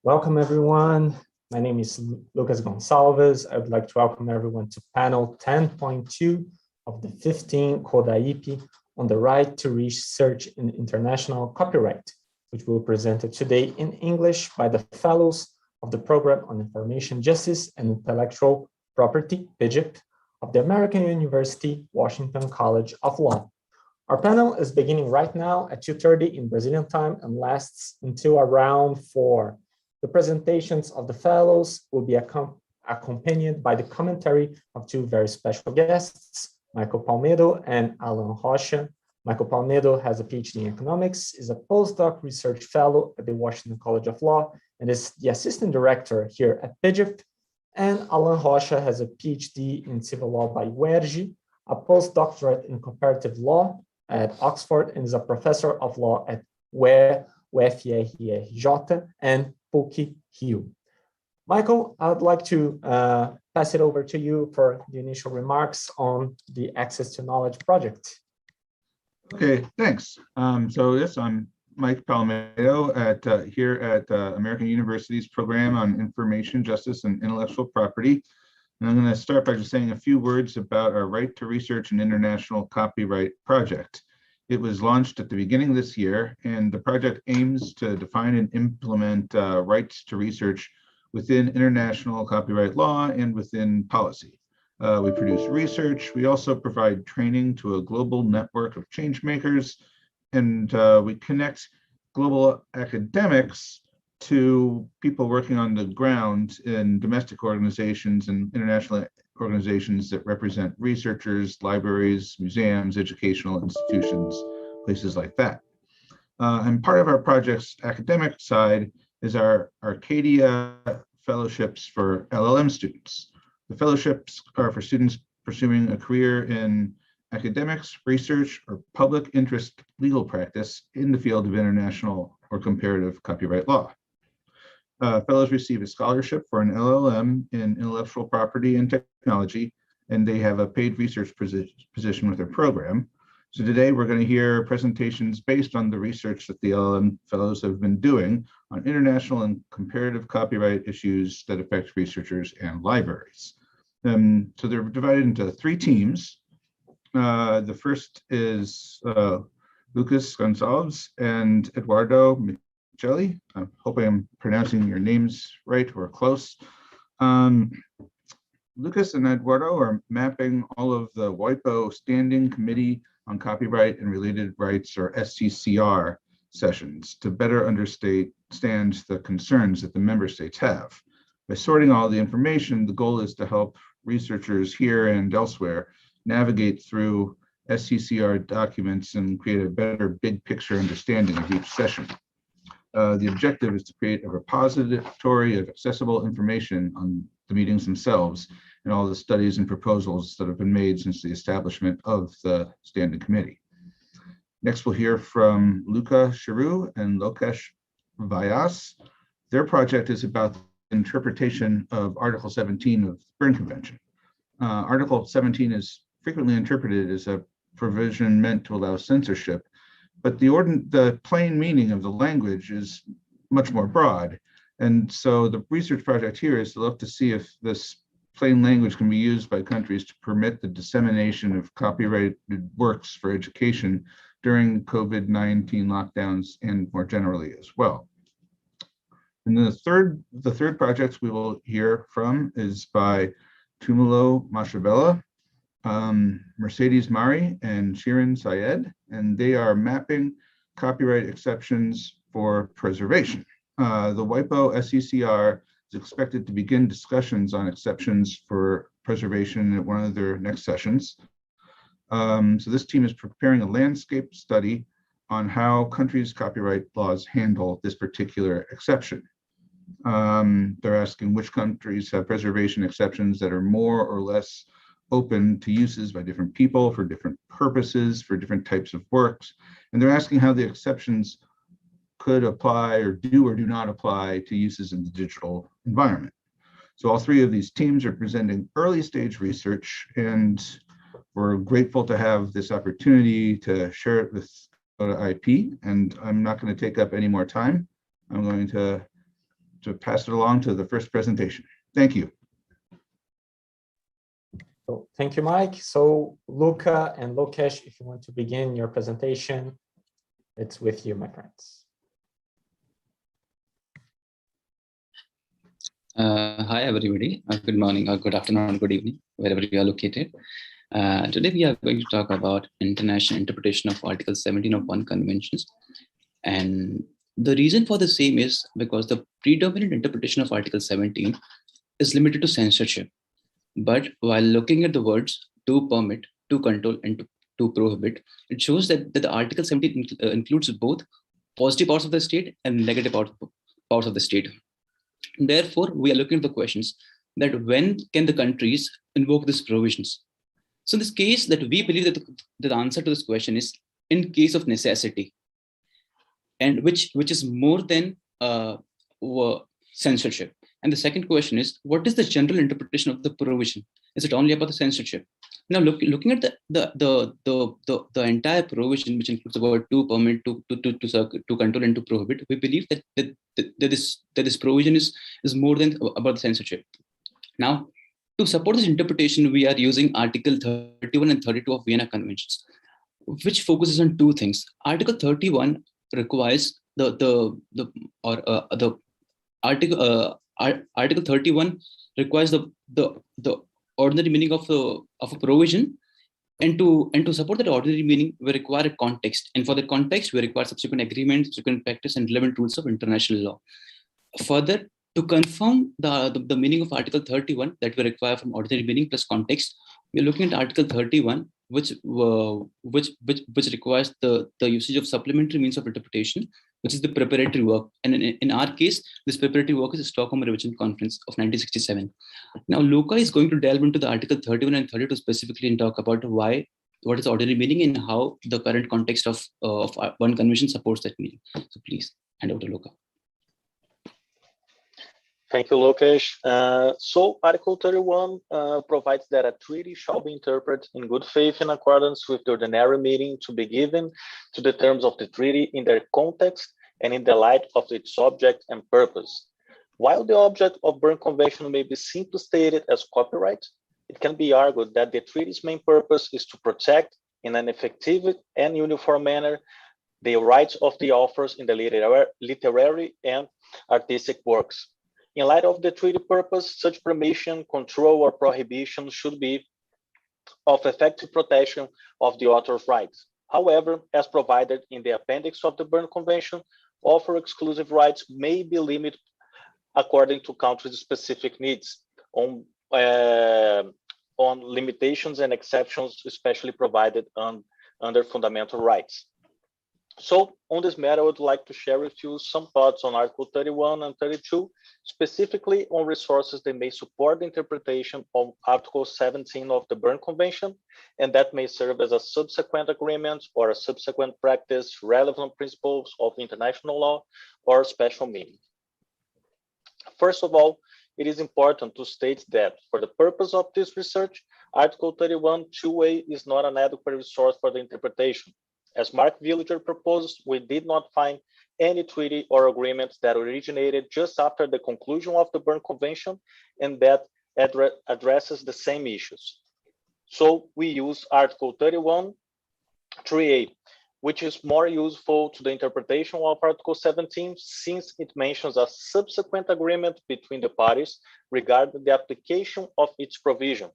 Welcome, everyone. My name is Lukas Gonçalves. I would like to welcome everyone to panel 10.2 of the 15 CODAIP on the right to research in international copyright, which will be presented today in English by the fellows of the Program on Information Justice and Intellectual Property, PIJIP, of the American University, Washington College of Law. Our panel is beginning right now at 2:30 in Brazilian time and lasts until around 4. The presentations of the fellows will be accompanied by the commentary of two very special guests, Michael Palmedo and Allan Rocha. Michael Palmedo has a PhD in economics, is a postdoc research fellow at the Washington College of Law, and is the assistant director here at PIJIP. And Allan Rocha has a PhD in civil law by UFRRJ, a postdoctorate in comparative law at Oxford, and is a professor of law at UFRRJ and PUC-Rio. Michael, I would like to pass it over to you for the initial remarks on the Access to Knowledge project. Okay, thanks. Yes, I'm Mike Palmedo here at American University's Program on Information Justice and Intellectual Property. And I'm going to start by just saying a few words about our Right to Research and International Copyright project. It was launched at the beginning of this year, and the project aims to define and implement rights to research within international copyright law and within policy. We produce research. We also provide training to a global network of change makers, and we connect global academics to people working on the ground in domestic organizations and international organizations that represent researchers, libraries, museums, educational institutions, places like that. And part of our project's academic side is our Arcadia fellowships for LLM students. The fellowships are for students pursuing a career in academics, research, or public interest legal practice in the field of international or comparative copyright law. Fellows receive a scholarship for an LLM in intellectual property and technology, and they have a paid research position with their program. So today we're going to hear presentations based on the research that the LLM fellows have been doing on international and comparative copyright issues that affect researchers and libraries. So they're divided into three teams. The first is Lukas Gonçalves and Eduardo Jelly. I hope I am pronouncing your names right or close. Lukas and Eduardo are mapping all of the WIPO Standing Committee on Copyright and Related Rights, or SCCR, sessions to better understand the concerns that the member states have. By sorting all the information, the goal is to help researchers here and elsewhere navigate through SCCR documents and create a better big picture understanding of each session. The objective is to create a repository of accessible information on the meetings themselves and all the studies and proposals that have been made since the establishment of the Standing Committee. Next, we'll hear from Luca Chiru and Lukas Vyas. Their project is about the interpretation of Article 17 of the Berne Convention. Article 17 is frequently interpreted as a provision meant to allow censorship, but the plain meaning of the language is much more broad. And so the research project here is to look to see if this plain language can be used by countries to permit the dissemination of copyrighted works for education during COVID-19 lockdowns and more generally as well. And the third project we will hear from is by Tumalo Mashabella, Mercedes Mari, and Shirin Syed, and they are mapping copyright exceptions for preservation. The WIPO SCCR is expected to begin discussions on exceptions for preservation at one of their next sessions. So this team is preparing a landscape study on how countries' copyright laws handle this particular exception. They're asking which countries have preservation exceptions that are more or less open to uses by different people for different purposes, for different types of works. And they're asking how the exceptions could apply or do not apply to uses in the digital environment. So all three of these teams are presenting early stage research, and we're grateful to have this opportunity to share it with IP. And I'm not going to take up any more time. I'm going to to pass it along to the first presentation. Thank you. So thank you, Mike. So Luca and Lukas, if you want to begin your presentation, it's with you, my friends. Hi, everybody. Good morning, or good afternoon, or good evening, wherever you are located. Today, we are going to talk about international interpretation of Article 17 of UN Conventions. And the reason for the same is because the predominant interpretation of Article 17 is limited to censorship. But while looking at the words to permit, to control, and to prohibit, it shows that the Article 17 includes both positive parts of the state and negative parts of the state. Therefore, we are looking at the questions that when can the countries invoke these provisions? So in this case, that we believe that the answer to this question is in case of necessity, and which is more than censorship. And the second question is, what is the general interpretation of the provision? Is it only about the censorship? Now, looking at the entire provision, which includes the word to permit, to control, and to prohibit, we believe that this provision is more than about the censorship. Now, to support this interpretation, we are using Article 31 and 32 of Vienna Conventions, which focuses on two things. Article 31 requires Article 31 requires the ordinary meaning of a provision, and to support that ordinary meaning, we require a context, and for the context, we require subsequent agreements, subsequent practice, and relevant rules of international law. Further, to confirm the meaning of Article 31 that we require from ordinary meaning plus context, we are looking at Article 31, which requires the usage of supplementary means of interpretation, which is the preparatory work. And in our case, this preparatory work is the Stockholm Revision Conference of 1967. Now, Luca is going to delve into the Article 31 and 32 specifically and talk about what is ordinary meaning and how the current context of one convention supports that meaning. So please hand over to Luca. Thank you, Lukas. So Article 31 provides that a treaty shall be interpreted in good faith in accordance with the ordinary meaning to be given to the terms of the treaty in their context and in the light of its object and purpose. While the object of Berne Convention may be simply stated as copyright, it can be argued that the treaty's main purpose is to protect in an effective and uniform manner the rights of the authors in the literary and artistic works. In light of the treaty purpose, such permission, control, or prohibition should be of effective protection of the author's rights. However, as provided in the appendix of the Berne Convention, author exclusive rights may be limited according to countries' specific needs on limitations and exceptions, especially provided under fundamental rights. So on this matter, I would like to share with you some thoughts on Article 31 and 32, specifically on resources that may support the interpretation of Article 17 of the Berne Convention, and that may serve as a subsequent agreement or a subsequent practice, relevant principles of international law, or special meaning. First of all, it is important to state that for the purpose of this research, Article 31 2A is not an adequate resource for the interpretation. As Mark Villager proposed, we did not find any treaty or agreement that originated just after the conclusion of the Berne Convention and that addresses the same issues. So we use Article 31 3A, which is more useful to the interpretation of Article 17 since it mentions a subsequent agreement between the parties regarding the application of its provision.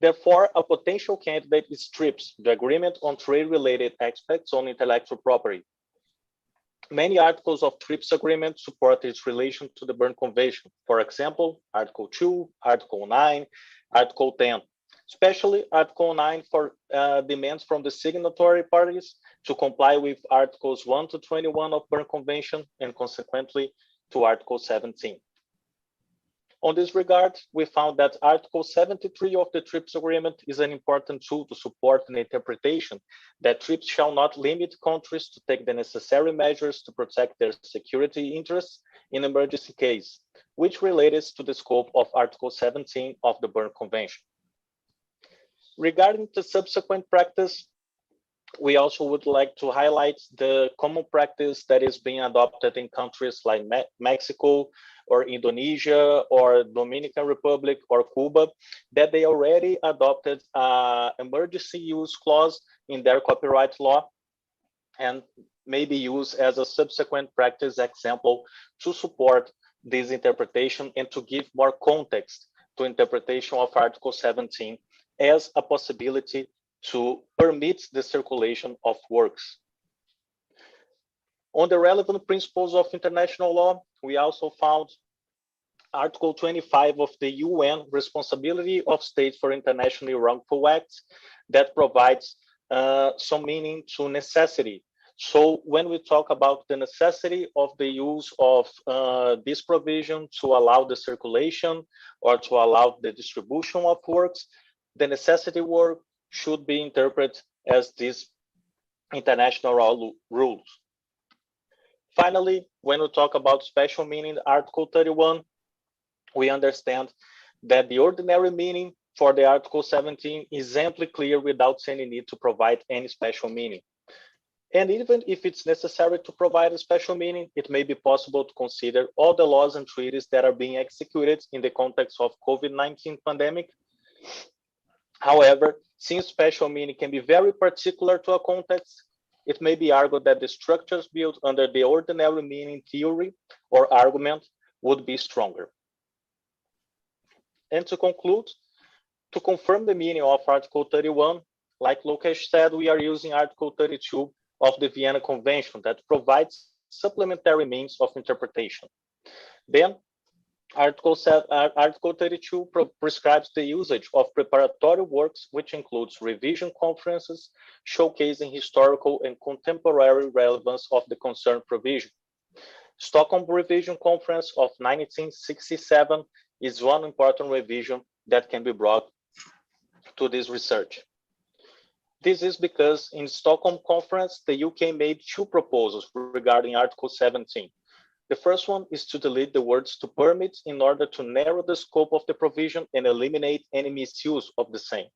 Therefore, a potential candidate strips the agreement on trade-related aspects on intellectual property. Many articles of TRIPS agreement support its relation to the Berne Convention. For example, Article 2, Article 9, Article 10, especially Article 9 for demands from the signatory parties to comply with Articles 1 to 21 of Berne Convention and consequently to Article 17. On this regard, we found that Article 73 of the TRIPS agreement is an important tool to support an interpretation that TRIPS shall not limit countries to take the necessary measures to protect their security interests in emergency case, which relates to the scope of Article 17 of the Berne Convention. Regarding the subsequent practice, We also would like to highlight the common practice that is being adopted in countries like Mexico or Indonesia or Dominican Republic or Cuba, that they already adopted emergency use clause in their copyright law and may be used as a subsequent practice example to support this interpretation and to give more context to interpretation of Article 17 as a possibility to permit the circulation of works. On the relevant principles of international law, we also found Article 25 of the UN Responsibility of States for Internationally Wrongful Acts that provides some meaning to necessity. So when we talk about the necessity of the use of this provision to allow the circulation or to allow the distribution of works, the necessity word should be interpreted as these international rules. Finally, when we talk about special meaning, Article 31, we understand that the ordinary meaning for the Article 17 is amply clear without any need to provide any special meaning. And even if it's necessary to provide a special meaning, it may be possible to consider all the laws and treaties that are being executed in the context of COVID-19 pandemic. However, since special meaning can be very particular to a context, it may be argued that the structures built under the ordinary meaning theory or argument would be stronger. And to conclude, to confirm the meaning of Article 31, like Lukas said, we are using Article 32 of the Vienna Convention that provides supplementary means of interpretation. Then, Article 32 prescribes the usage of preparatory works, which includes revision conferences, showcasing historical and contemporary relevance of the concerned provision. Stockholm Revision Conference of 1967 is one important revision that can be brought to this research. This is because in Stockholm Conference, the UK made two proposals regarding Article 17. The first one is to delete the words "to permit" in order to narrow the scope of the provision and eliminate any misuse of the same.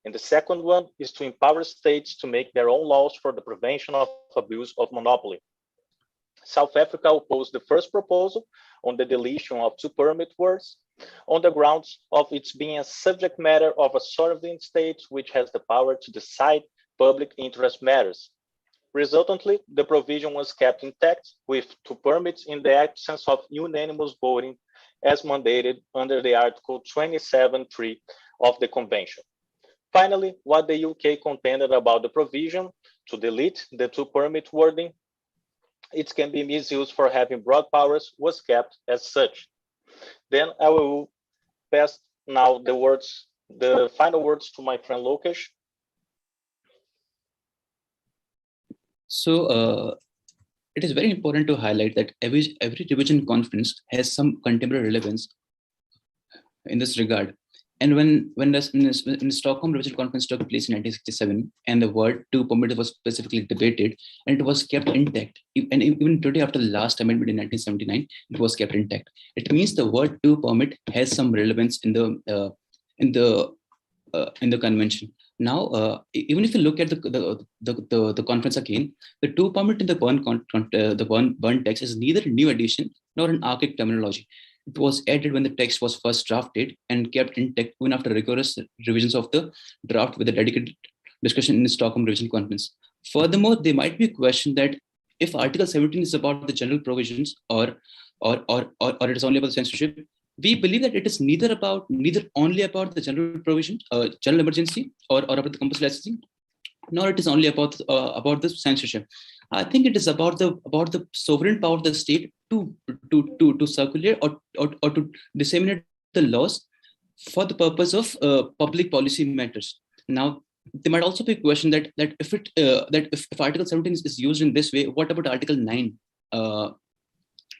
And the second one is to empower states to make their own laws for the prevention of abuse of monopoly. South Africa opposed the first proposal on the deletion of "to permit" words on the grounds of its being a subject matter of a sovereign state which has the power to decide public interest matters. Resultantly, the provision was kept intact with "to permit" in the absence of unanimous voting as mandated under the Article 27.3 of the Convention. Finally, what the UK contended about the provision to delete the "to permit" wording, it can be misused for having broad powers, was kept as such. Then I will pass now the final words to my friend Lukas. So it is very important to highlight that every revision conference has some contemporary relevance in this regard. And when the Stockholm Revision Conference took place in 1967, and the word "to permit" was specifically debated, and it was kept intact. And even today, after the last amendment in 1979, it was kept intact. It means the word "to permit" has some relevance in the convention. Now, even if you look at the conference again, the "to permit" in the Bern text is neither a new addition nor an archaic terminology. It was added when the text was first drafted and kept intact even after rigorous revisions of the draft with a dedicated discussion in the Stockholm Revision Conference. Furthermore, there might be a question that if Article 17 is about the general provisions or it is only about censorship, we believe that it is neither only about the general provision, general emergency, or about the compulsory licensing, nor it is only about the censorship. I think it is about the sovereign power of the state to circulate or to disseminate the laws for the purpose of public policy matters. Now, there might also be a question that if Article 17 is used in this way, what about Article 9?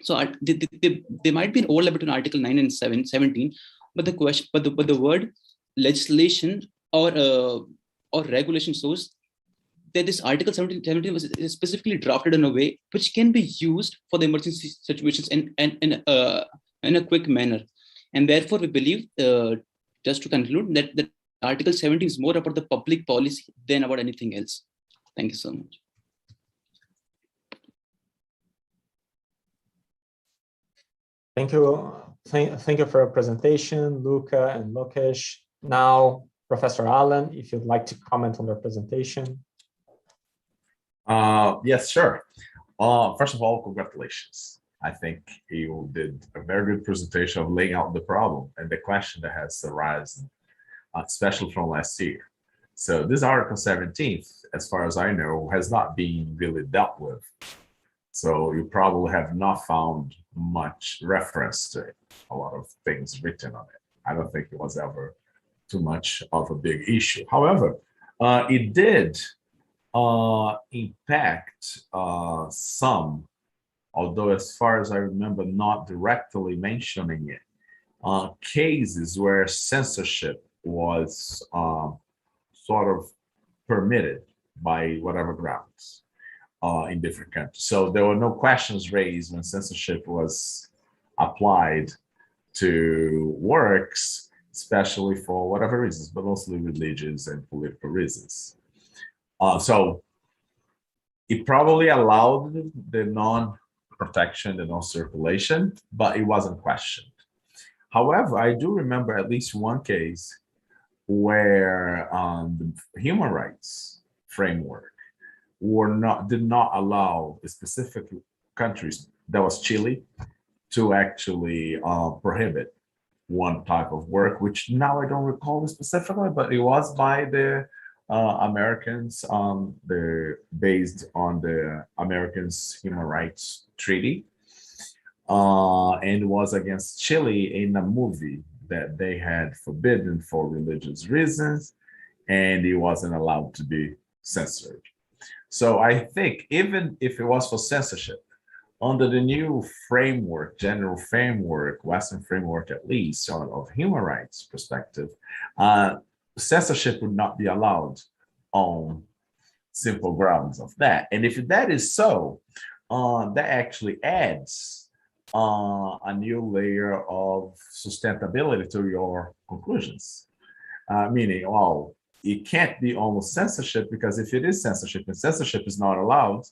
So there might be an overlap between Article 9 and 17, but the word legislation or regulation shows that this Article 17 was specifically drafted in a way which can be used for the emergency situations in a quick manner. And therefore, we believe, just to conclude, that Article 17 is more about the public policy than about anything else. Thank you so much. Thank you. Thank you for your presentation, Luca and Lukas. Now, Professor Allan, if you'd like to comment on their presentation. Yes, sure. First of all, congratulations. I think you did a very good presentation of laying out the problem and the question that has arisen, especially from last year. So this Article 17, as far as I know, has not been really dealt with. So you probably have not found much reference to it, a lot of things written on it. I don't think it was ever too much of a big issue. However, it did impact some, although as far as I remember, not directly mentioning it, cases where censorship was sort of permitted by whatever grounds in different countries. So there were no questions raised when censorship was applied to works, especially for whatever reasons, but mostly religious and political reasons. So it probably allowed the non-protection, the non-circulation, but it wasn't questioned. However, I do remember at least one case where the human rights framework did not allow the specific countries, that was Chile, to actually prohibit one type of work, which now I don't recall specifically, but it was by the Americans, they're based on the Americans Human Rights Treaty, and was against Chile in a movie that they had forbidden for religious reasons, and it wasn't allowed to be censored. So I think even if it was for censorship, under the new framework, general framework, Western framework at least, of human rights perspective, censorship would not be allowed on simple grounds of that. And if that is so, that actually adds a new layer of sustainability to your conclusions. Meaning, oh, it can't be almost censorship, because if it is censorship and censorship is not allowed,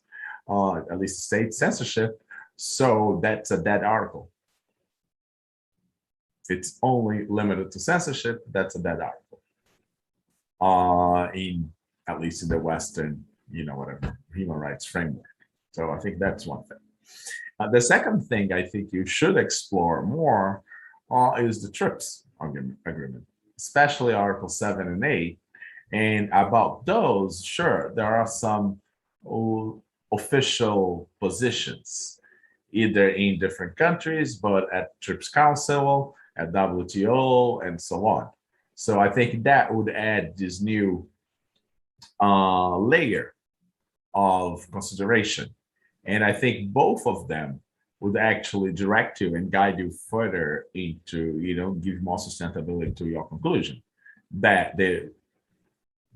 at least state censorship, so that's a dead article. If it's only limited to censorship, that's a dead article. At least in the Western, whatever, human rights framework. So I think that's one thing. The second thing I think you should explore more is the TRIPS agreement, especially Article 7 and 8. And about those, sure, there are some official positions, either in different countries, but at TRIPS Council, at WTO, and so on. So I think that would add this new layer of consideration. And I think both of them would actually direct you and guide you further into, give more sustainability to your conclusion. That the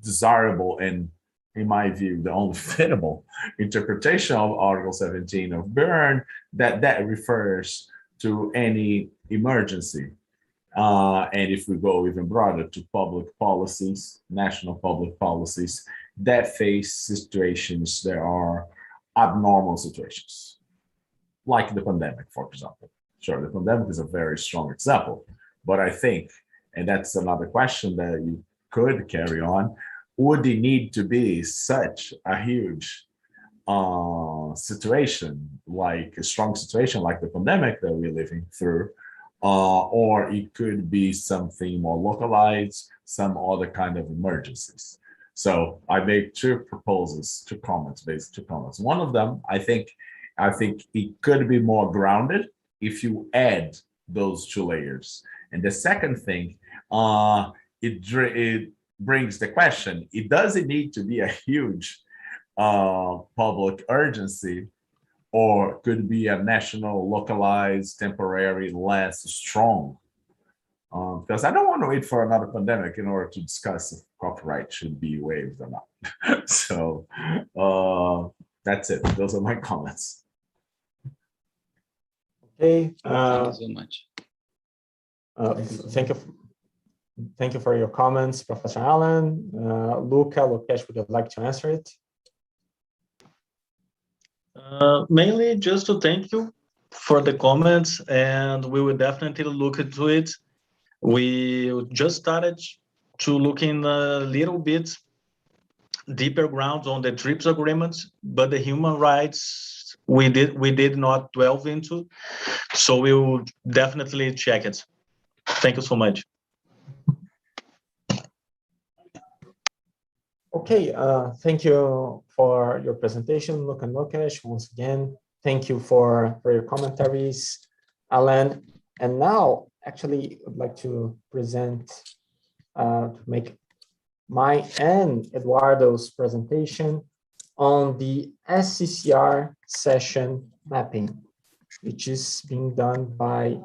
desirable and, in my view, the only fitable interpretation of Article 17 of Berne, that refers to any emergency. And if we go even broader, to public policies, national public policies that face situations that are abnormal situations, like the pandemic, for example. Sure, the pandemic is a very strong example, but I think, and that's another question that you could carry on, would it need to be such a huge situation, like a strong situation like the pandemic that we're living through, or it could be something more localized, some other kind of emergencies. So I made two comments. One of them, I think it could be more grounded if you add those two layers. And the second thing, it brings the question, it doesn't need to be a huge public urgency, or could be a national, localized, temporary, less strong. Because I don't want to wait for another pandemic in order to discuss if copyright should be waived or not. So that's it. Those are my comments. Okay. Thank you so much. Thank you for your comments, Professor Allan. Lukas, would you like to answer it? Mainly just to thank you for the comments, and we will definitely look into it. We just started to look in a little bit deeper grounds on the TRIPS agreements, but the human rights we did not delve into, so we will definitely check it. Thank you so much. Okay, thank you for your presentation, Lukas and Lukas. Once again, thank you for your commentaries, Allan. And now, actually, I'd like to present, to make my and Eduardo's presentation on the SCCR session mapping, which is being done by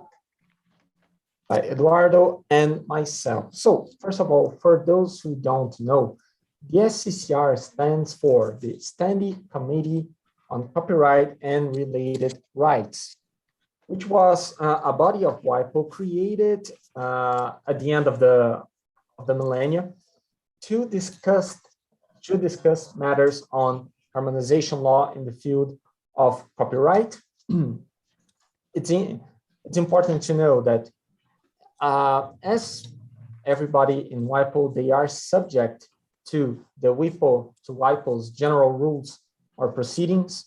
Eduardo and myself. So first of all, for those who don't know, the SCCR stands for the Standing Committee on Copyright and Related Rights, which was a body of WIPO created at the end of the millennium to discuss matters on harmonization law in the field of copyright. It's important to know that as everybody in WIPO, they are subject to the WIPO's general rules or proceedings,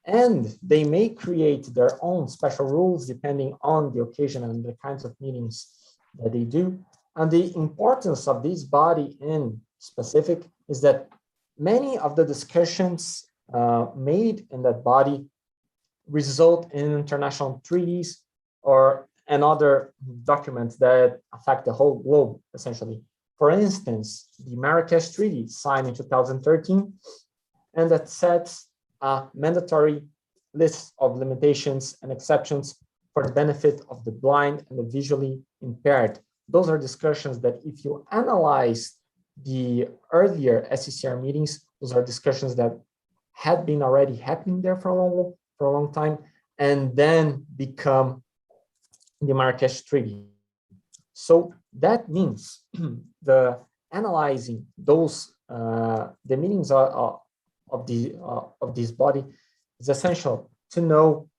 and they may create their own special rules depending on the occasion and the kinds of meetings that they do. And the importance of this body in specific is that many of the discussions made in that body result in international treaties and other documents that affect the whole globe, essentially. For instance, the Marrakesh Treaty signed in 2013, and that sets a mandatory list of limitations and exceptions for the benefit of the blind and the visually impaired. Those are discussions that if you analyze the earlier SCCR meetings, those are discussions that had been already happening there for a long time, and then become the Marrakesh Treaty. So that means the analyzing those the meanings of this body is essential to know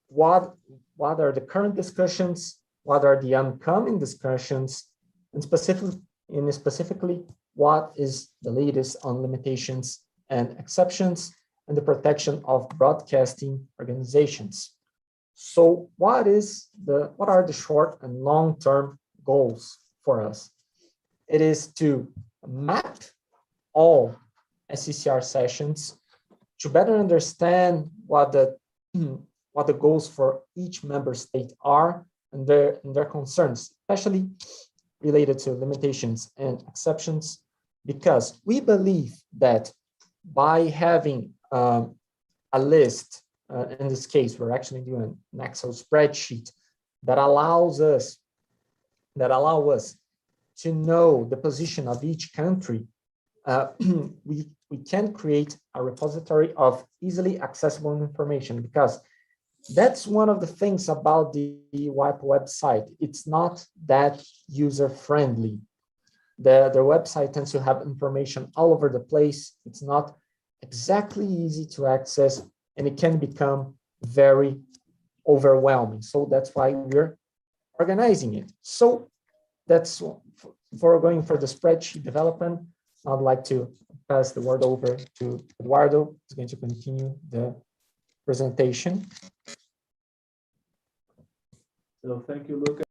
what are the current discussions, what are the upcoming discussions, and specifically what is the latest on limitations and exceptions and the protection of broadcasting organizations. So what are the short and long-term goals for us? It is to map all SCCR sessions to better understand what the goals for each member state are and their concerns, especially related to limitations and exceptions, because we believe that by having a list, in this case, we're actually doing an Excel spreadsheet that allow us to know the position of each country. We can create a repository of easily accessible information, because that's one of the things about the WIPO website. It's not that user-friendly. Their website tends to have information all over the place. It's not exactly easy to access, and it can become very overwhelming. So that's why we're organizing it. So that's for going for the spreadsheet development. I'd like to pass the word over to Eduardo, who's going to continue the presentation. So thank you, Lukas.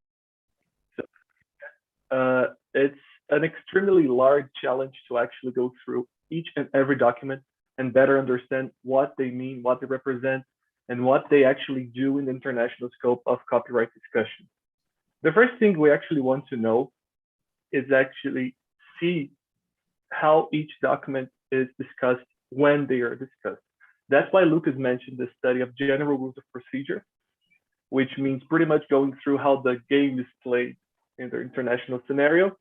It's an extremely large challenge to actually go through each and every document and better understand what they mean, what they represent, and what they actually do in the international scope of copyright discussion. The first thing we actually want to know is actually see how each document is discussed when they are discussed. That's why Lukas mentioned the study of general rules of procedure, which means pretty much going through how the game is played in the international scenario,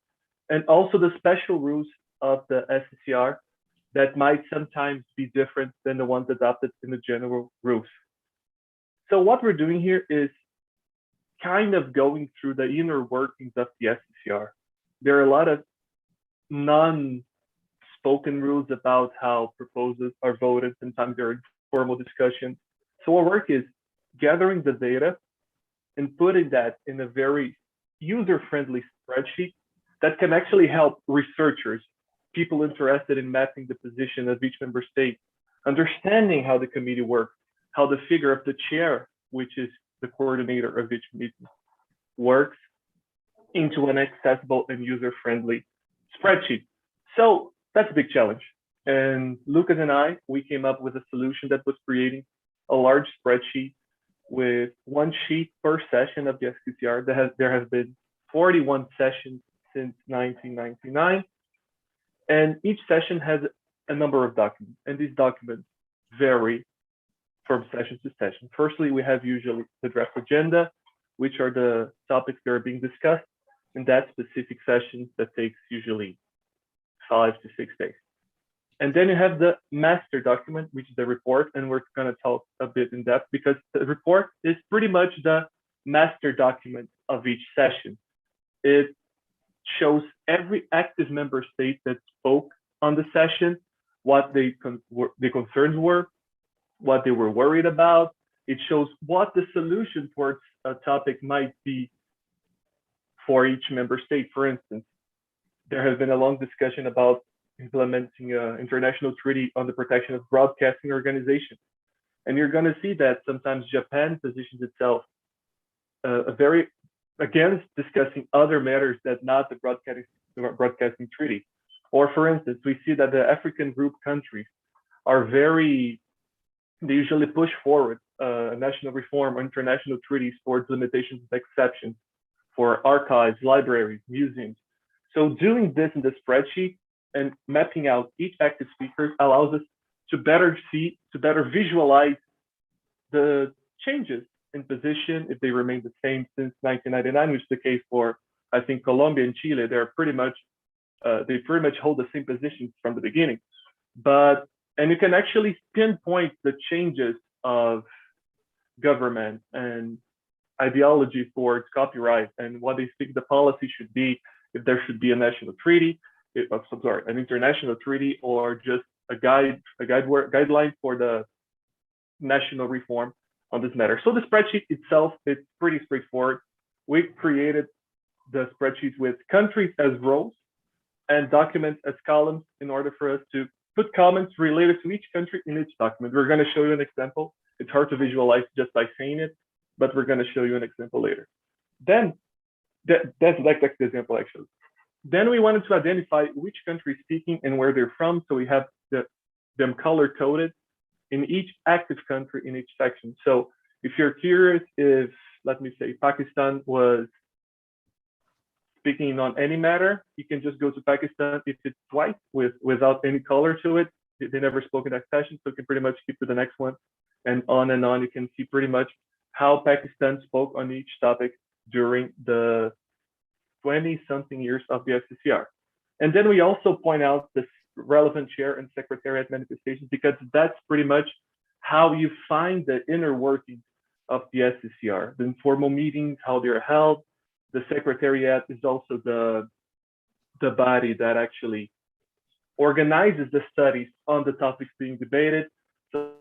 and also the special rules of the SCCR that might sometimes be different than the ones adopted in the general rules. So what we're doing here is kind of going through the inner workings of the SCCR. There are a lot of non-spoken rules about how proposals are voted. Sometimes they're formal discussions. So our work is gathering the data and putting that in a very user-friendly spreadsheet that can actually help researchers, people interested in mapping the position of each member state, understanding how the committee works, how the figure of the chair, which is the coordinator of each meeting, works into an accessible and user-friendly spreadsheet. So that's a big challenge. And Lukas and I, we came up with a solution that was creating a large spreadsheet with one sheet per session of the SQCR. There have been 41 sessions since 1999. And each session has a number of documents, and these documents vary from session to session. Firstly, we have usually the draft agenda, which are the topics that are being discussed in that specific session that takes usually 5 to 6 days. And then you have the master document, which is the report, and we're going to talk a bit in depth because the report is pretty much the master document of each session. It shows every active member state that spoke on the session, what the concerns were, what they were worried about. It shows what the solution towards a topic might be for each member state. For instance, there has been a long discussion about implementing an international treaty on the protection of broadcasting organizations. And you're going to see that sometimes Japan positions itself very against discussing other matters that not the broadcasting treaty. Or for instance, we see that the African group countries are they usually push forward national reform or international treaties towards limitations and exceptions for archives, libraries, museums. So doing this in the spreadsheet and mapping out each active speaker allows us to better see, to better visualize the changes in position if they remain the same since 1999, which is the case for, I think, Colombia and Chile. They're pretty much, they pretty much hold the same positions from the beginning. And you can actually pinpoint the changes of government and ideology towards copyright and what they think the policy should be, if there should be a national treaty, an international treaty, or just a guideline for the national reform on this matter. So the spreadsheet itself is pretty straightforward. We created the spreadsheet with countries as rows and documents as columns in order for us to put comments related to each country in each document. We're going to show you an example. It's hard to visualize just by saying it, but we're going to show you an example later. Then that's the example actually. Then we wanted to identify which country is speaking and where they're from. So we have them color coded in each active country in each section. So if you're curious if, let me say, Pakistan was speaking on any matter, you can just go to Pakistan if it's white without any color to it. They never spoke in that session, so you can pretty much skip to the next one. And on. You can see pretty much how Pakistan spoke on each topic during the 20-something years of the SCCR. And then we also point out the relevant chair and secretariat manifestations, because that's pretty much how you find the inner workings of the SCCR, the informal meetings, how they're held. The secretariat is also the body that actually organizes the studies on the topics being debated. So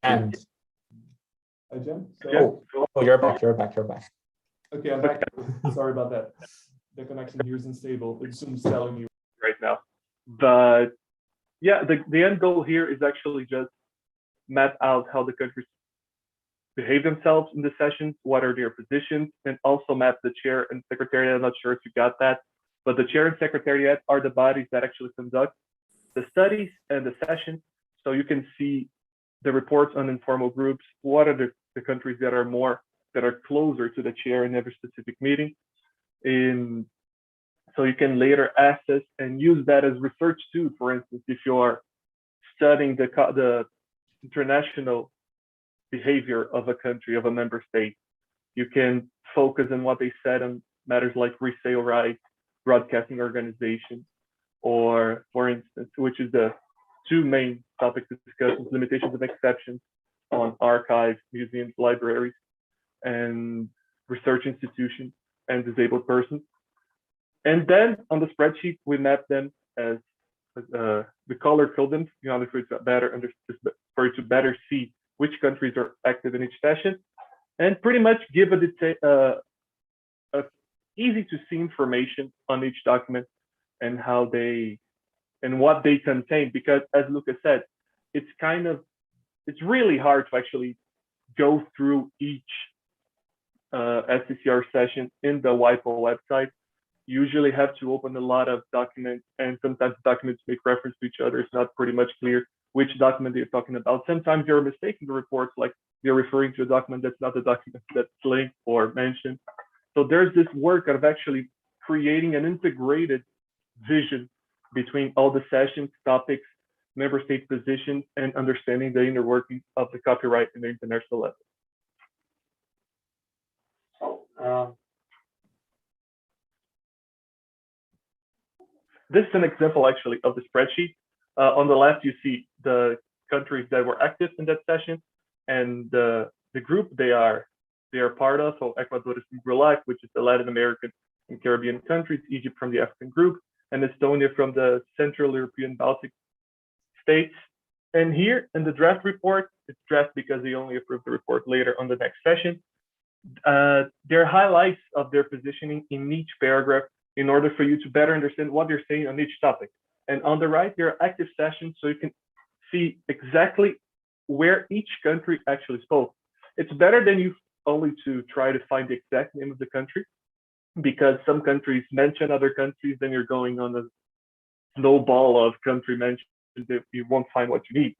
And Hi, Jim. you're back. Okay, I'm back. Sorry about that. The connection here is unstable. Zoom's telling me right now. But yeah, the end goal here is actually just map out how the countries behave themselves in the sessions, what are their positions, and also map the chair and secretariat. I'm not sure if you got that, but the chair and secretariat are the bodies that actually conduct the studies and the sessions. So you can see the reports on informal groups, what are the countries that are closer to the chair in every specific meeting. So you can later access and use that as research too. For instance, if you are studying the international behavior of a country, of a member state. You can focus on what they said on matters like resale rights, broadcasting organization, or, for instance, which is the two main topics to discuss, limitations and exceptions on archives, museums, libraries, and research institutions and disabled persons. And then on the spreadsheet, we map them as we color code them, in order for you to better see which countries are active in each session, and pretty much give a easy to see information on each document and how they and what they contain. Because as Lukas said, it's really hard to actually go through each SCCR session in the WIPO website. You usually have to open a lot of documents, and sometimes documents make reference to each other. It's not pretty much clear which document you're talking about. Sometimes you're mistaking the reports, like you're referring to a document that's not the document that's linked or mentioned. So there's this work of actually creating an integrated vision between all the sessions, topics, member state positions, and understanding the inner workings of the copyright in the international level. This is an example actually of the spreadsheet. On the left, you see the countries that were active in that session, and the group they are part of. So Ecuador is from GRULAC, which is the Latin American and Caribbean countries, Egypt from the African group, and Estonia from the Central European Baltic states. And here in the draft report, it's draft because they only approved the report later on the next session. There are highlights of their positioning in each paragraph in order for you to better understand what they're saying on each topic. And on the right, there are active sessions, so you can see exactly where each country actually spoke. It's better than you only to try to find the exact name of the country, because some countries mention other countries, then you're going on a snowball of country mentions that you won't find what you need.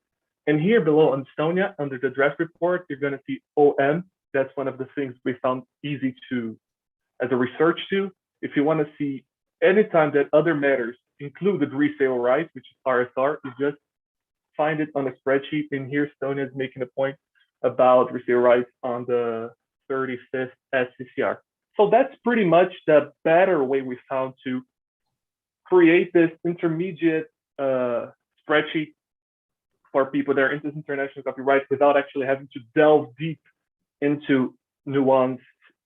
And here below on Estonia, under the draft report, you're going to see OM. That's one of the things we found easy to, as a research tool. If you want to see anytime that other matters included resale rights, which is RSR, you just find it on a spreadsheet. And here Estonia is making a point about resale rights on the 35th SCCR. So that's pretty much the better way we found to create this intermediate spreadsheet for people that are into international copyright without actually having to delve deep into nuanced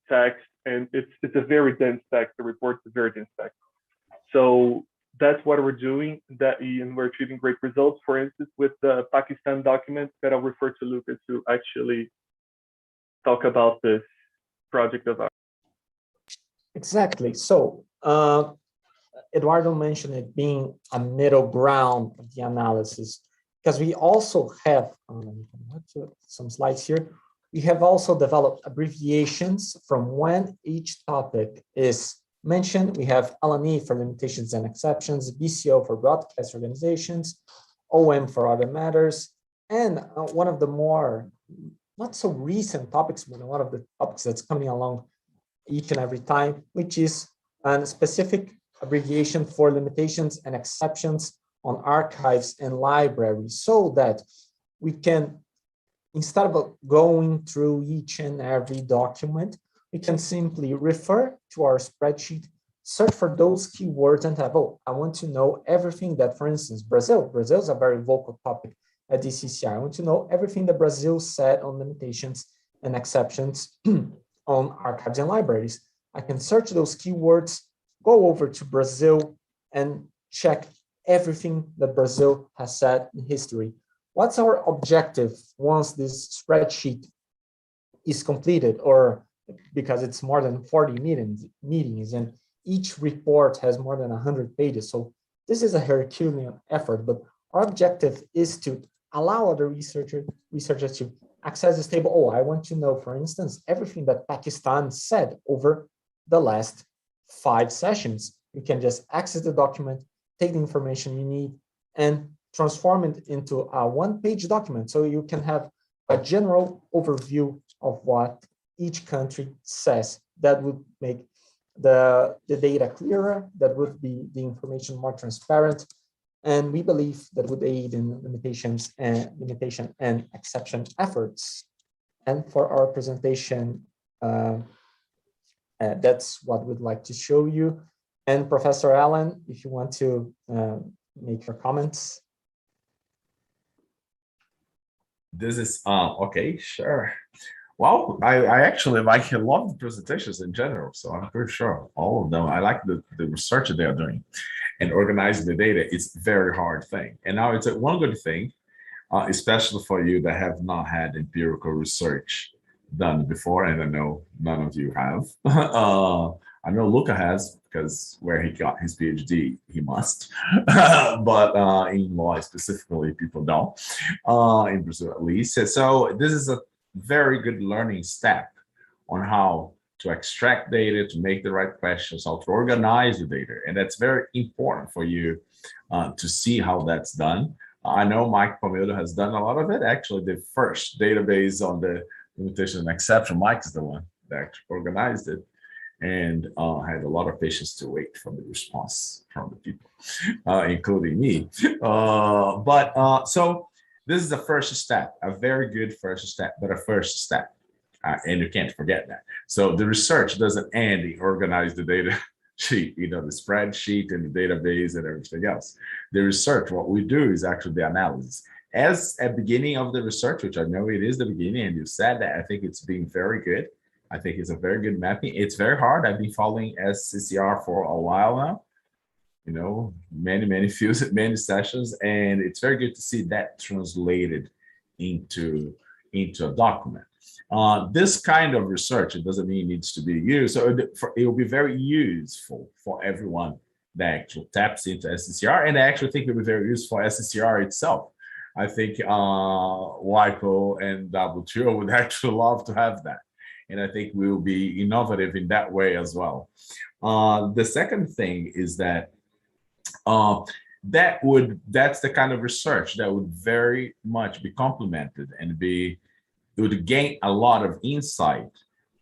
text. And it's a very dense text. The report is a very dense text. So that's what we're doing, and we're achieving great results. For instance, with the Pakistan document that I'll refer to Lukas to actually talk about this project of ours. Exactly. So Eduardo mentioned it being a middle ground of the analysis, because we also have some slides here. We have also developed abbreviations from when each topic is mentioned. We have LNE for limitations and exceptions, BCO for broadcast organizations, OM for other matters, and one of the more not so recent topics, but one of the topics that's coming along each and every time, which is a specific abbreviation for limitations and exceptions on archives and libraries, so that we can, instead of going through each and every document, we can simply refer to our spreadsheet, search for those keywords and have, I want to know everything that, for instance, Brazil is a very vocal topic at DCCI. I want to know everything that Brazil said on limitations and exceptions on archives and libraries. I can search those keywords, go over to Brazil and check everything that Brazil has said in history. What's our objective once this spreadsheet is completed, or because it's more than 40 meetings and each report has more than 100 pages. So this is a Herculean effort, but our objective is to allow other researchers to access this table. I want to know, for instance, everything that Pakistan said over the last 5 sessions. You can just access the document, take the information you need, and transform it into a one-page document, so you can have a general overview of what each country says. That would make the data clearer, that would be the information more transparent, and we believe that would aid in limitation and exception efforts. And for our presentation, that's what we'd like to show you. And Professor Allan, if you want to make your comments. This is, okay, sure. Well, I actually like a lot of the presentations in general, so I'm pretty sure all of them. I like the research that they are doing, and organizing the data is a very hard thing. And now it's one good thing, especially for you that have not had empirical research done before, and I know none of you have. I know Lukas has, because where he got his PhD, he must. But in law specifically, people don't, in Brazil at least. So this is a very good learning step on how to extract data, to make the right questions, how to organize the data. And that's very important for you to see how that's done. I know Michael Palmedo has done a lot of it. Actually, the first database on the limitation and exception, Mike is the one that organized it, and had a lot of patience to wait for the response from the people, including me. So this is the first step, a very good first step, but a first step. And you can't forget that. So the research doesn't end in organize the data sheet, the spreadsheet and the database and everything else. The research, what we do is actually the analysis. As a beginning of the research, which I know it is the beginning, and you said that, I think it's been very good. I think it's a very good mapping. It's very hard. I've been following SCCR for a while now, many sessions, and it's very good to see that translated into a document. This kind of research, it doesn't mean it needs to be used. So it will be very useful for everyone that actually taps into SCCR, and I actually think it will be very useful for SCCR itself. I think Michael and WTO would actually love to have that. And I think we will be innovative in that way as well. The second thing is that that's the kind of research that would very much be complemented and it would gain a lot of insight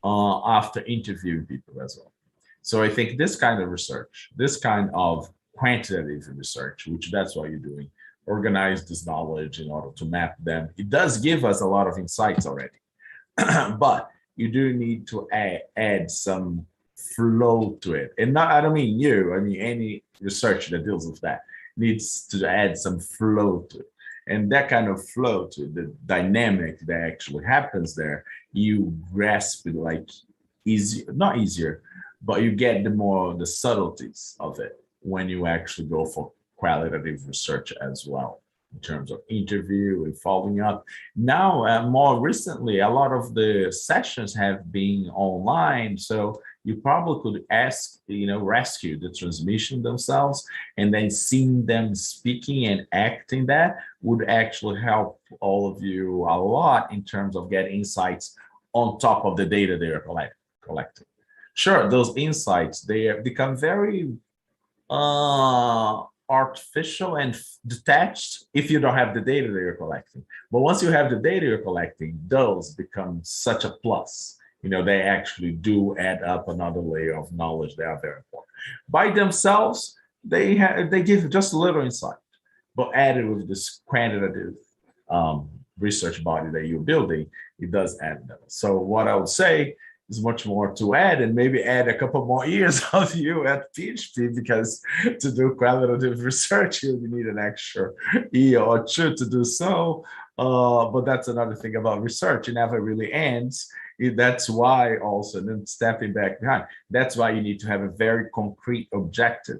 after interviewing people as well. So I think this kind of research, this kind of quantitative research, which that's what you're doing, organize this knowledge in order to map them. It does give us a lot of insights already, but you do need to add some flow to it. And I don't mean you, I mean any research that deals with that needs to add some flow to it. And that kind of flow to it, the dynamic that actually happens there, you grasp it like not easier, but you get the subtleties of it when you actually go for qualitative research as well, in terms of interview and following up. Now, more recently, a lot of the sessions have been online, so you probably could rescue the transmission themselves, and then seeing them speaking and acting that would actually help all of you a lot in terms of getting insights on top of the data they are collecting. Sure, those insights, they become very artificial and detached if you don't have the data that you're collecting. But once you have the data you're collecting, those become such a plus. They actually do add up another layer of knowledge that are very important. By themselves, they give just a little insight, but added with this quantitative research body that you're building, it does add them. So what I would say is much more to add, and maybe add a couple more years of you at PIJIP, because to do qualitative research, you need an extra year or two to do so. But that's another thing about research. It never really ends. That's why also, and then stepping back behind, that's why you need to have a very concrete objective.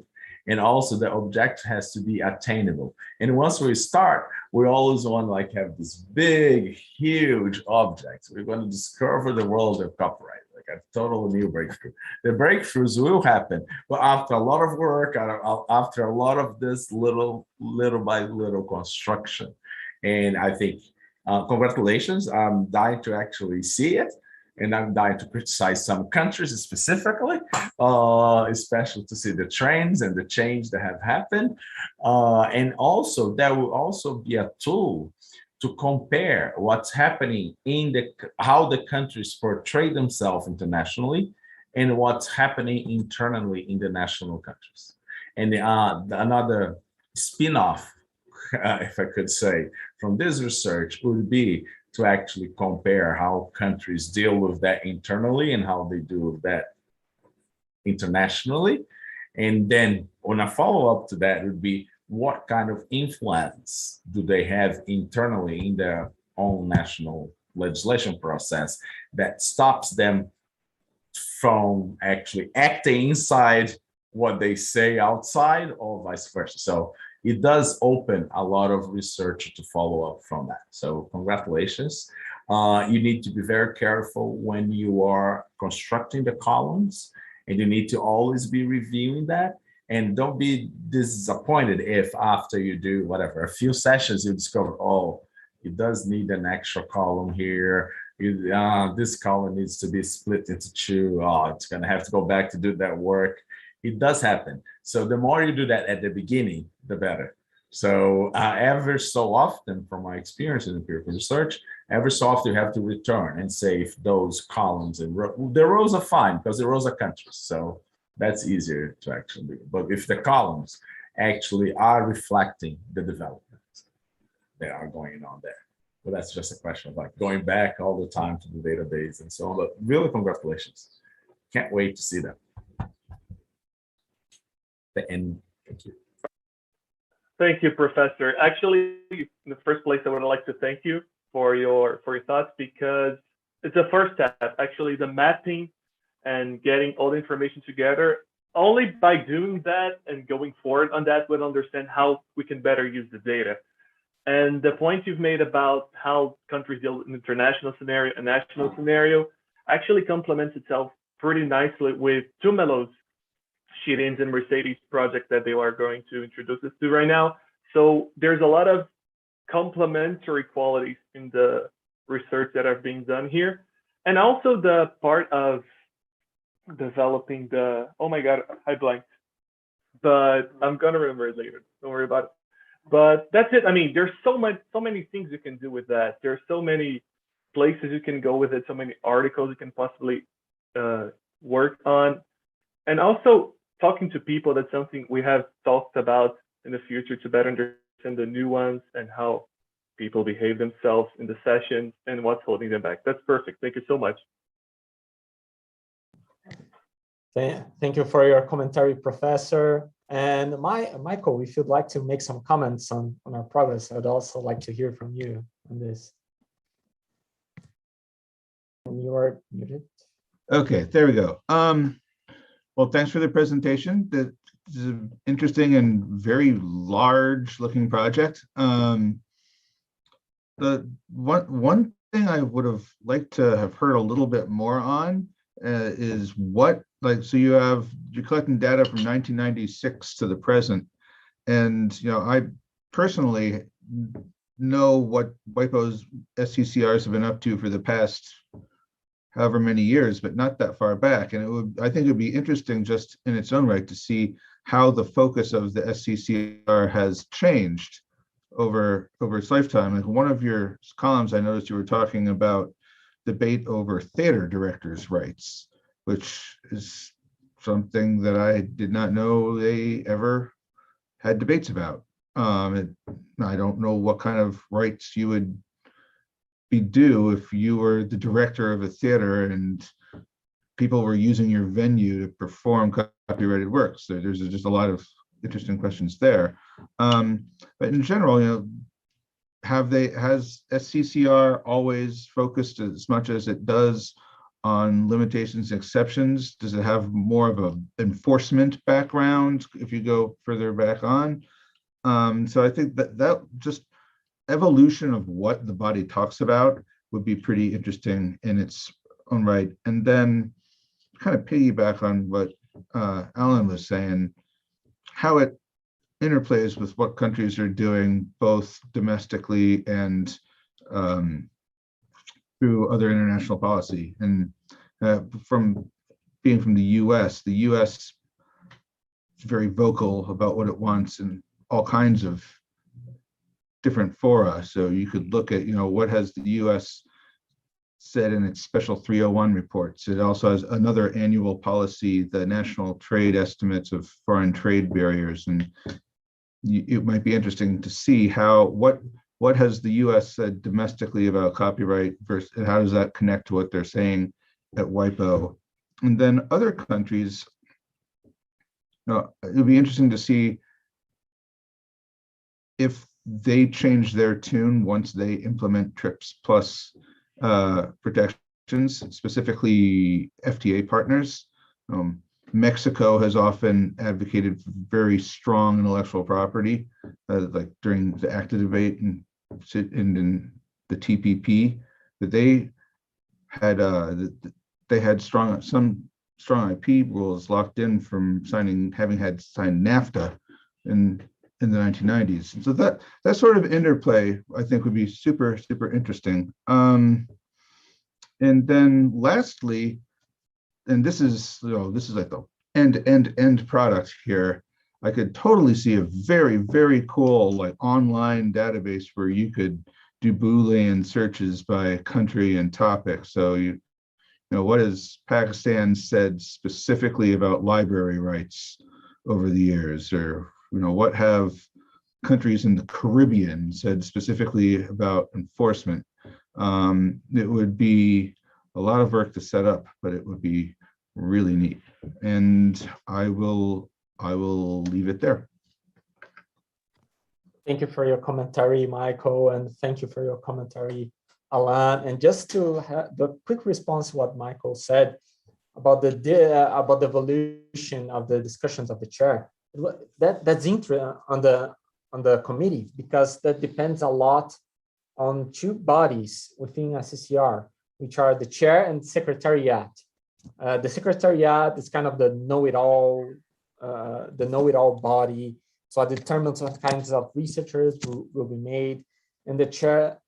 And also the objective has to be attainable. And once we start, we always want to have this big, huge object. We're going to discover the world of copyright, like a total new breakthrough. The breakthroughs will happen, but after a lot of work, after a lot of this little by little construction. And I think, congratulations, I'm dying to actually see it. And I'm dying to criticize some countries specifically, especially to see the trends and the change that have happened. And also, that will also be a tool to compare what's happening how the countries portray themselves internationally and what's happening internally in the national countries. And another spin-off, if I could say, from this research would be to actually compare how countries deal with that internally and how they do with that internationally. And then on a follow-up to that would be, what kind of influence do they have internally in their own national legislation process that stops them from actually acting inside what they say outside, or vice versa. So it does open a lot of research to follow up from that. So congratulations. You need to be very careful when you are constructing the columns, and you need to always be reviewing that. And don't be disappointed if after you do whatever, a few sessions, you discover, oh, it does need an extra column here. This column needs to be split into two. Oh, it's going to have to go back to do that work. It does happen. So the more you do that at the beginning, the better. So ever so often, from my experience in empirical research, ever so often you have to return and say if those columns and the rows are fine because the rows are countries. So that's easier to actually do. But if the columns actually are reflecting the developments that are going on there. But that's just a question of like going back all the time to the database and so on. But really, congratulations. Can't wait to see them. And thank you. Thank you, Professor. Actually, in the first place, I would like to thank you for your thoughts, because it's the first step, actually, the mapping and getting all the information together. Only by doing that and going forward on that, we'll understand how we can better use the data. And the point you've made about how countries deal with an international scenario, a national scenario, actually complements itself pretty nicely with Tumelo's Shirin's and Mercedes project that they are going to introduce us to right now. So there's a lot of complementary qualities in the research that are being done here. And also the part of developing the, oh my God, I blanked, but I'm gonna remember it later. Don't worry about it. But that's it. I mean, there's so many things you can do with that. There's so many places you can go with it, so many articles you can possibly work on. And also talking to people, that's something we have talked about in the future to better understand the nuance and how people behave themselves in the sessions and what's holding them back. That's perfect. Thank you so much. Thank you for your commentary, Professor. And Michael, if you'd like to make some comments on our progress, I'd also like to hear from you on this. And you are muted. Okay, there we go. Well, thanks for the presentation. This is an interesting and very large looking project. The one thing I would have liked to have heard a little bit more on is what, like, so you're collecting data from 1996 to the present. And, you know, I personally know what WIPO's SCCRs have been up to for the past however many years, but not that far back. And I think it would be interesting just in its own right to see how the focus of the SCCR has changed over its lifetime. Like one of your columns, I noticed you were talking about debate over theater directors' rights, which is something that I did not know they ever had debates about. I don't know what kind of rights you would be due if you were the director of a theater and people were using your venue to perform copyrighted works. So there's just a lot of interesting questions there. But in general, you know, has SCCR always focused as much as it does on limitations and exceptions? Does it have more of an enforcement background if you go further back on? So I think that just evolution of what the body talks about would be pretty interesting in its own right. And then kind of piggyback on what Allan was saying, how it interplays with what countries are doing both domestically and through other international policy. And from being from the US is very vocal about what it wants in all kinds of different fora. So you could look at, you know, what has the US said in its special 301 reports. It also has another annual policy, the national trade estimates of foreign trade barriers. And it might be interesting to see what what has the US said domestically about copyright versus, and how does that connect to what they're saying at WIPO? And then other countries, it would be interesting to see if they change their tune once they implement TRIPS plus protections, specifically FTA partners. Mexico has often advocated very strong intellectual property, like during the ACTA debate and in the TPP, that they had some strong IP rules locked in from having signed NAFTA in the 1990s. And so that sort of interplay, I think, would be super, super interesting. And then lastly, and this is like the end product here. I could totally see a very, very cool like online database where you could do Boolean searches by country and topic. So you know, what has Pakistan said specifically about library rights over the years, or what have countries in the Caribbean said specifically about enforcement? It would be a lot of work to set up, but it would be really neat. And I will leave it there. Thank you for your commentary, Michael, and thank you for your commentary, Allan. And just to have the quick response to what Michael said about the evolution of the discussions of the chair, that's interesting on the committee, because that depends a lot on two bodies within SCCR, which are the chair and secretariat. The secretariat is kind of the know-it-all body. So it determines what kinds of researchers will be made, and the chair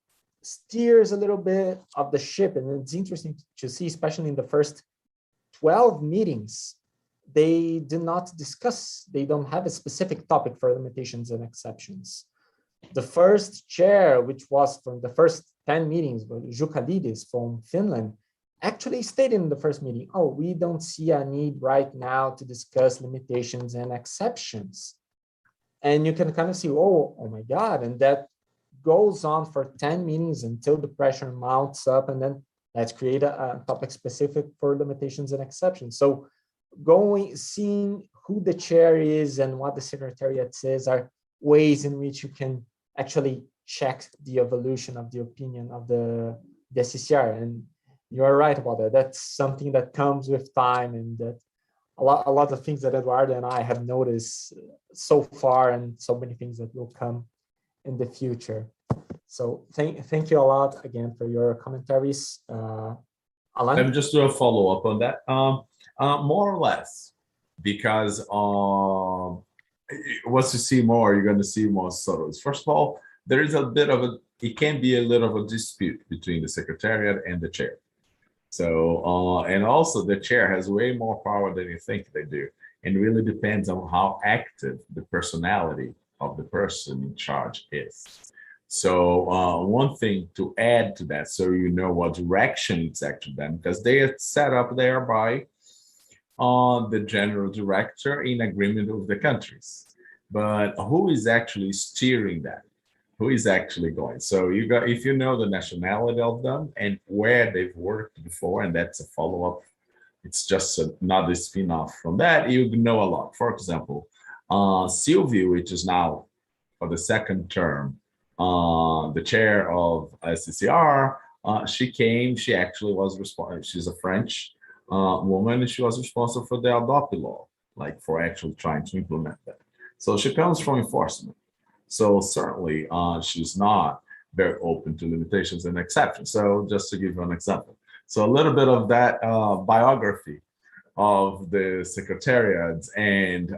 steers a little bit of the ship. And it's interesting to see, especially in the first 12 meetings, they do not discuss, they don't have a specific topic for limitations and exceptions. The first chair, which was from the first 10 meetings, Jukalidis from Finland, actually stated in the first meeting, oh, we don't see a need right now to discuss limitations and exceptions. And you can kind of see, oh my God, and that goes on for 10 meetings until the pressure mounts up, and then let's create a topic specific for limitations and exceptions. So seeing who the chair is and what the secretariat says are ways in which you can actually check the evolution of the opinion of the SCCR. And you're right about that. That's something that comes with time, and that a lot of things that Eduardo and I have noticed so far, and so many things that will come in the future. So thank you a lot again for your commentaries. Allan? Let me just do a follow-up on that. More or less, because once you see more, you're going to see more subtleties. First of all, there is a bit of it can be a little of a dispute between the secretariat and the chair. So, and also the chair has way more power than you think they do. And really depends on how active the personality of the person in charge is. So one thing to add to that, so you know what direction it's actually done, because they are set up there by the general director in agreement with the countries. But who is actually steering that? Who is actually going? So you got, if you know the nationality of them and where they've worked before, and that's a follow-up, it's just another spin-off from that, you know a lot. For example, Sylvie, which is now for the second term, the chair of SCCR, she actually was responsible. She's a French woman, and she was responsible for the adoptee law, like for actually trying to implement that. So she comes from enforcement. So certainly she's not very open to limitations and exceptions. So just to give you an example. So a little bit of that biography of the secretariats and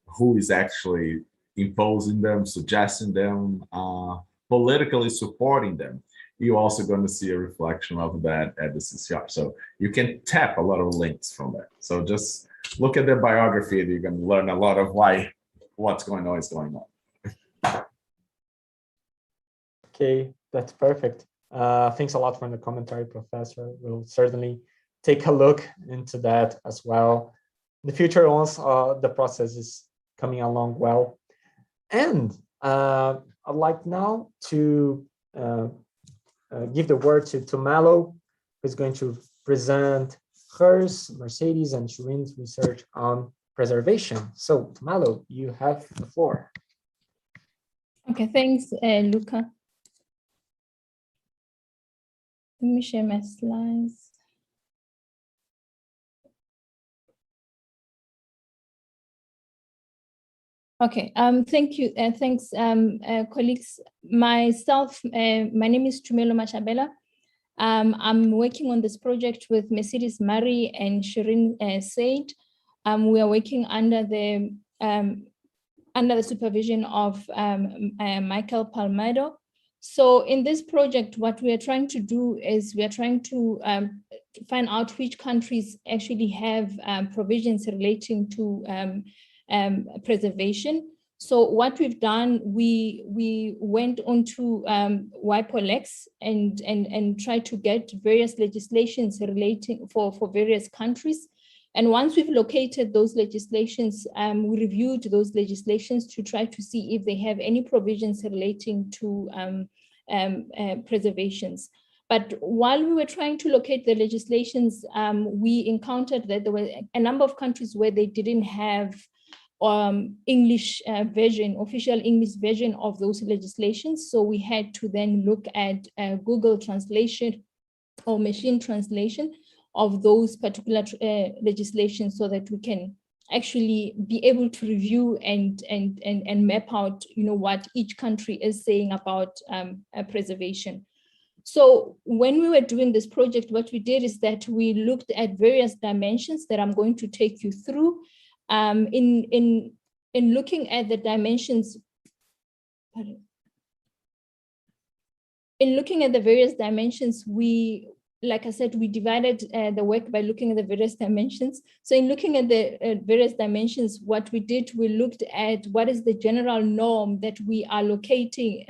who is actually imposing them, suggesting them, politically supporting them. You're also going to see a reflection of that at the CCR. So you can tap a lot of links from that. So just look at their biography and you're going to learn a lot of why what's going on is going on. Okay, that's perfect. Thanks a lot for the commentary, Professor. We'll certainly take a look into that as well in the future once the process is coming along well. And I'd like now to give the word to Malo, who's going to present hers, Mercedes, and Shirin's research on preservation. So, Malo, you have the floor. Okay, thanks, Luca. Let me share my slides. Okay, thank you. Thanks, colleagues. Myself, my name is Tumelo Mashabela. I'm working on this project with Mercedes Murray and Shirin Said. We are working under the supervision of Michael Palmedo. So in this project, what we are trying to do is we are trying to find out which countries actually have provisions relating to preservation. So what we've done, we went onto WIPO-LEX and tried to get various legislations relating for various countries. And once we've located those legislations, we reviewed those legislations to try to see if they have any provisions relating to preservations. But while we were trying to locate the legislations, we encountered that there were a number of countries where they didn't have English version, official English version of those legislations. So we had to then look at Google translation or machine translation of those particular legislations so that we can actually be able to review and map out, what each country is saying about preservation. So when we were doing this project, what we did is that we looked at various dimensions that I'm going to take you through. In looking at the dimensions, in looking at the various dimensions, like I said, we divided the work by looking at the various dimensions. So in looking at the various dimensions, what we did, we looked at what is the general norm that we are locating,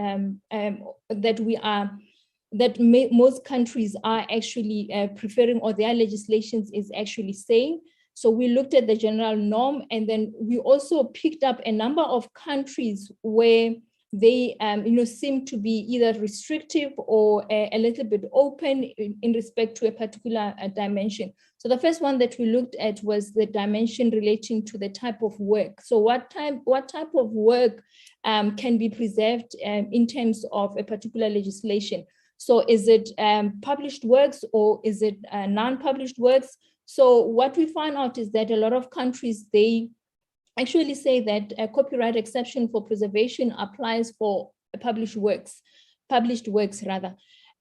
that most countries are actually preferring, or their legislations is actually saying. So we looked at the general norm, and then we also picked up a number of countries where they seem to be either restrictive or a little bit open in respect to a particular dimension. So the first one that we looked at was the dimension relating to the type of work. So what type of work can be preserved in terms of a particular legislation? So is it published works or is it non-published works? So what we find out is that a lot of countries, they actually say that a copyright exception for preservation applies for published works rather.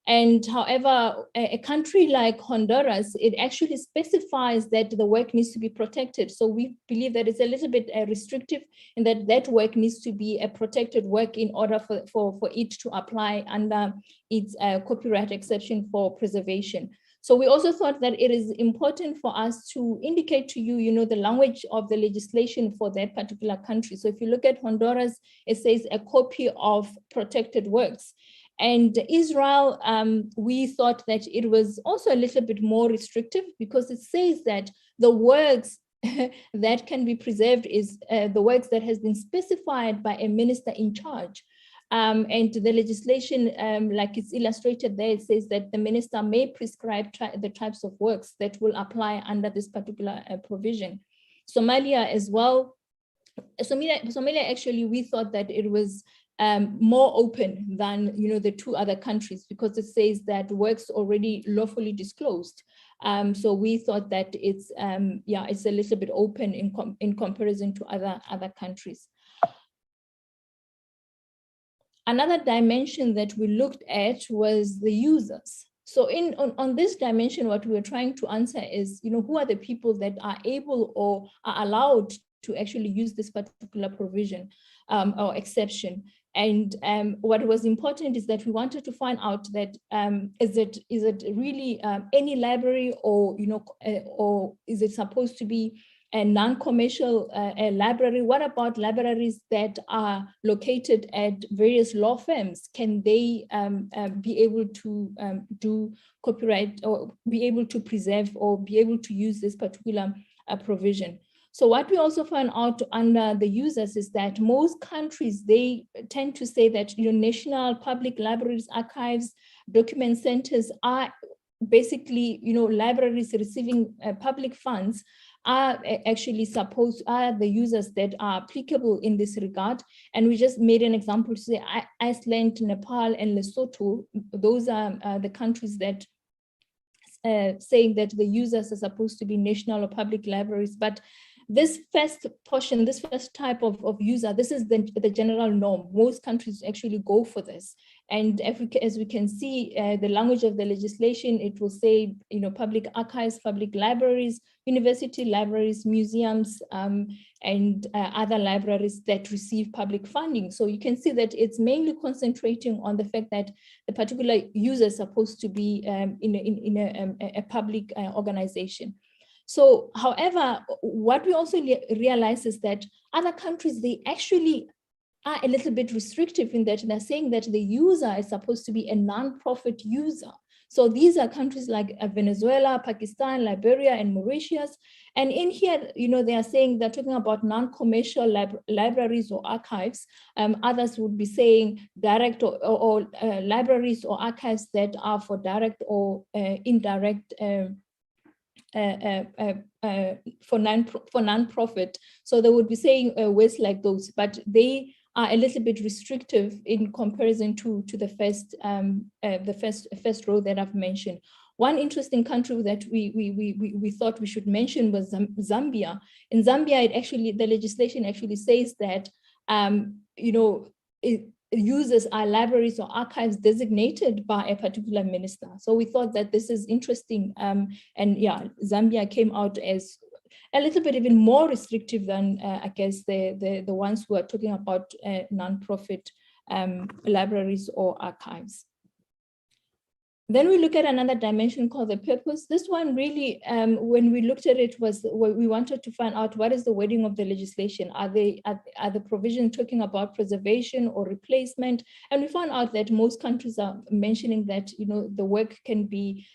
And however, a country like Honduras, it actually specifies that the work needs to be protected. So we believe that it's a little bit restrictive in that work needs to be a protected work in order for it to apply under its copyright exception for preservation. So we also thought that it is important for us to indicate to you, the language of the legislation for that particular country. So if you look at Honduras, it says a copy of protected works. And Israel, we thought that it was also a little bit more restrictive because it says that the works that can be preserved is the works that has been specified by a minister in charge. And the legislation, like it's illustrated there, it says that the minister may prescribe the types of works that will apply under this particular provision. Somalia as well. Somalia actually, we thought that it was more open than the two other countries because it says that works already lawfully disclosed. So we thought that it's it's a little bit open in comparison to other countries. Another dimension that we looked at was the users. So on this dimension, what we were trying to answer is, who are the people that are able or are allowed to actually use this particular provision or exception. And what was important is that we wanted to find out that is it really any library or or is it supposed to be a non-commercial library? What about libraries that are located at various law firms? Can they be able to do copyright or be able to preserve or be able to use this particular provision? So what we also found out under the users is that most countries, they tend to say that national public libraries, archives, document centers are basically libraries receiving public funds are actually the users that are applicable in this regard. And we just made an example to say Iceland, Nepal, and Lesotho. Those are the countries that saying that the users are supposed to be national or public libraries. But this first portion, this first type of user, this is the general norm. Most countries actually go for this. And as we can see, the language of the legislation, it will say, public archives, public libraries, university libraries, museums, and other libraries that receive public funding. So you can see that it's mainly concentrating on the fact that the particular user is supposed to be in a public organization. So, however, what we also realize is that other countries, they actually are a little bit restrictive in that they're saying that the user is supposed to be a non-profit user. So these are countries like Venezuela, Pakistan, Liberia, and Mauritius. And in here, they are saying they're talking about non-commercial libraries or archives. Others would be saying direct or libraries or archives that are for direct or indirect for non-profit. So they would be saying words like those, but they are a little bit restrictive in comparison to the first row that I've mentioned. One interesting country that we thought we should mention was Zambia. In Zambia, the legislation actually says that users are libraries or archives designated by a particular minister. So we thought that this is interesting. And yeah, Zambia came out as a little bit even more restrictive than I guess the ones who are talking about non-profit libraries or archives. Then we look at another dimension called the purpose. This one really, when we looked at it, was we wanted to find out what is the wording of the legislation. Are the provisions talking about preservation or replacement? And we found out that most countries are mentioning that the work can be,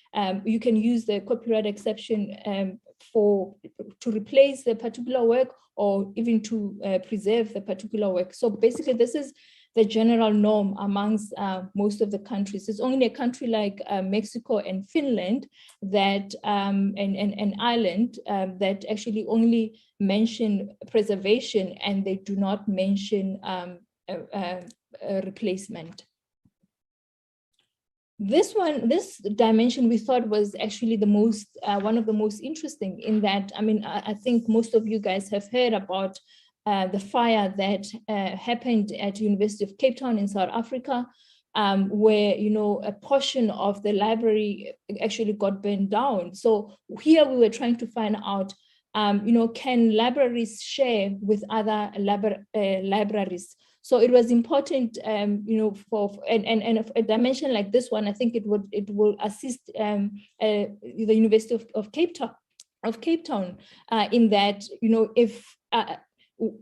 you can use the copyright exception to replace the particular work or even to preserve the particular work. So basically, this is the general norm amongst most of the countries. It's only a country like Mexico and Finland that and Ireland that actually only mention preservation and they do not mention replacement. This dimension we thought was actually the most one of the most interesting in that, I think most of you guys have heard about the fire that happened at University of Cape Town in South Africa, where a portion of the library actually got burned down. So here we were trying to find out, can libraries share with other libraries? So it was important, for a dimension like this one. I think it will assist the University of Cape Town in that,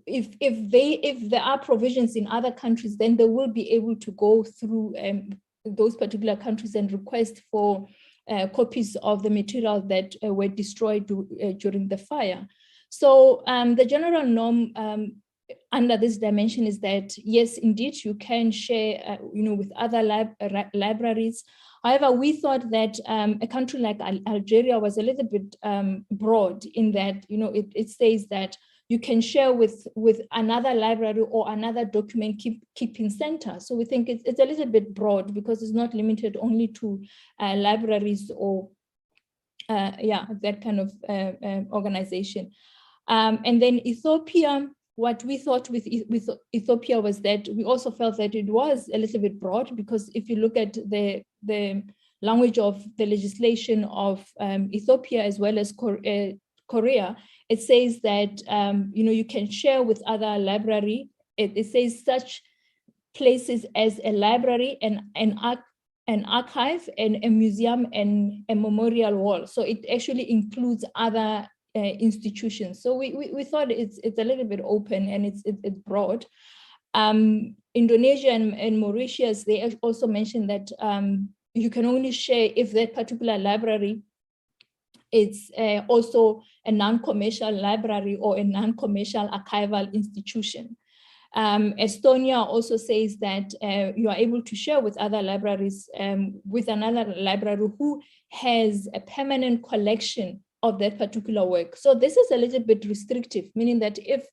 if there are provisions in other countries, then they will be able to go through those particular countries and request for copies of the material that were destroyed during the fire. So the general norm under this dimension is that, yes, indeed, you can share with other libraries. However, we thought that a country like Algeria was a little bit broad in that, it says that you can share with another library or another document keeping center. So we think it's a little bit broad because it's not limited only to libraries or that kind of organization. And then Ethiopia, what we thought with Ethiopia was that we also felt that it was a little bit broad, because if you look at the language of the legislation of Ethiopia as well as Korea, it says that you can share with other library. It says such places as a library, an archive, and a museum, and a memorial wall. So it actually includes other institutions. So we thought it's a little bit open and it's broad. Indonesia and Mauritius, they also mentioned that you can only share if that particular library it's also a non-commercial library or a non-commercial archival institution. Estonia also says that you are able to share with other libraries, with another library who has a permanent collection of that particular work. So this is a little bit restrictive, meaning that if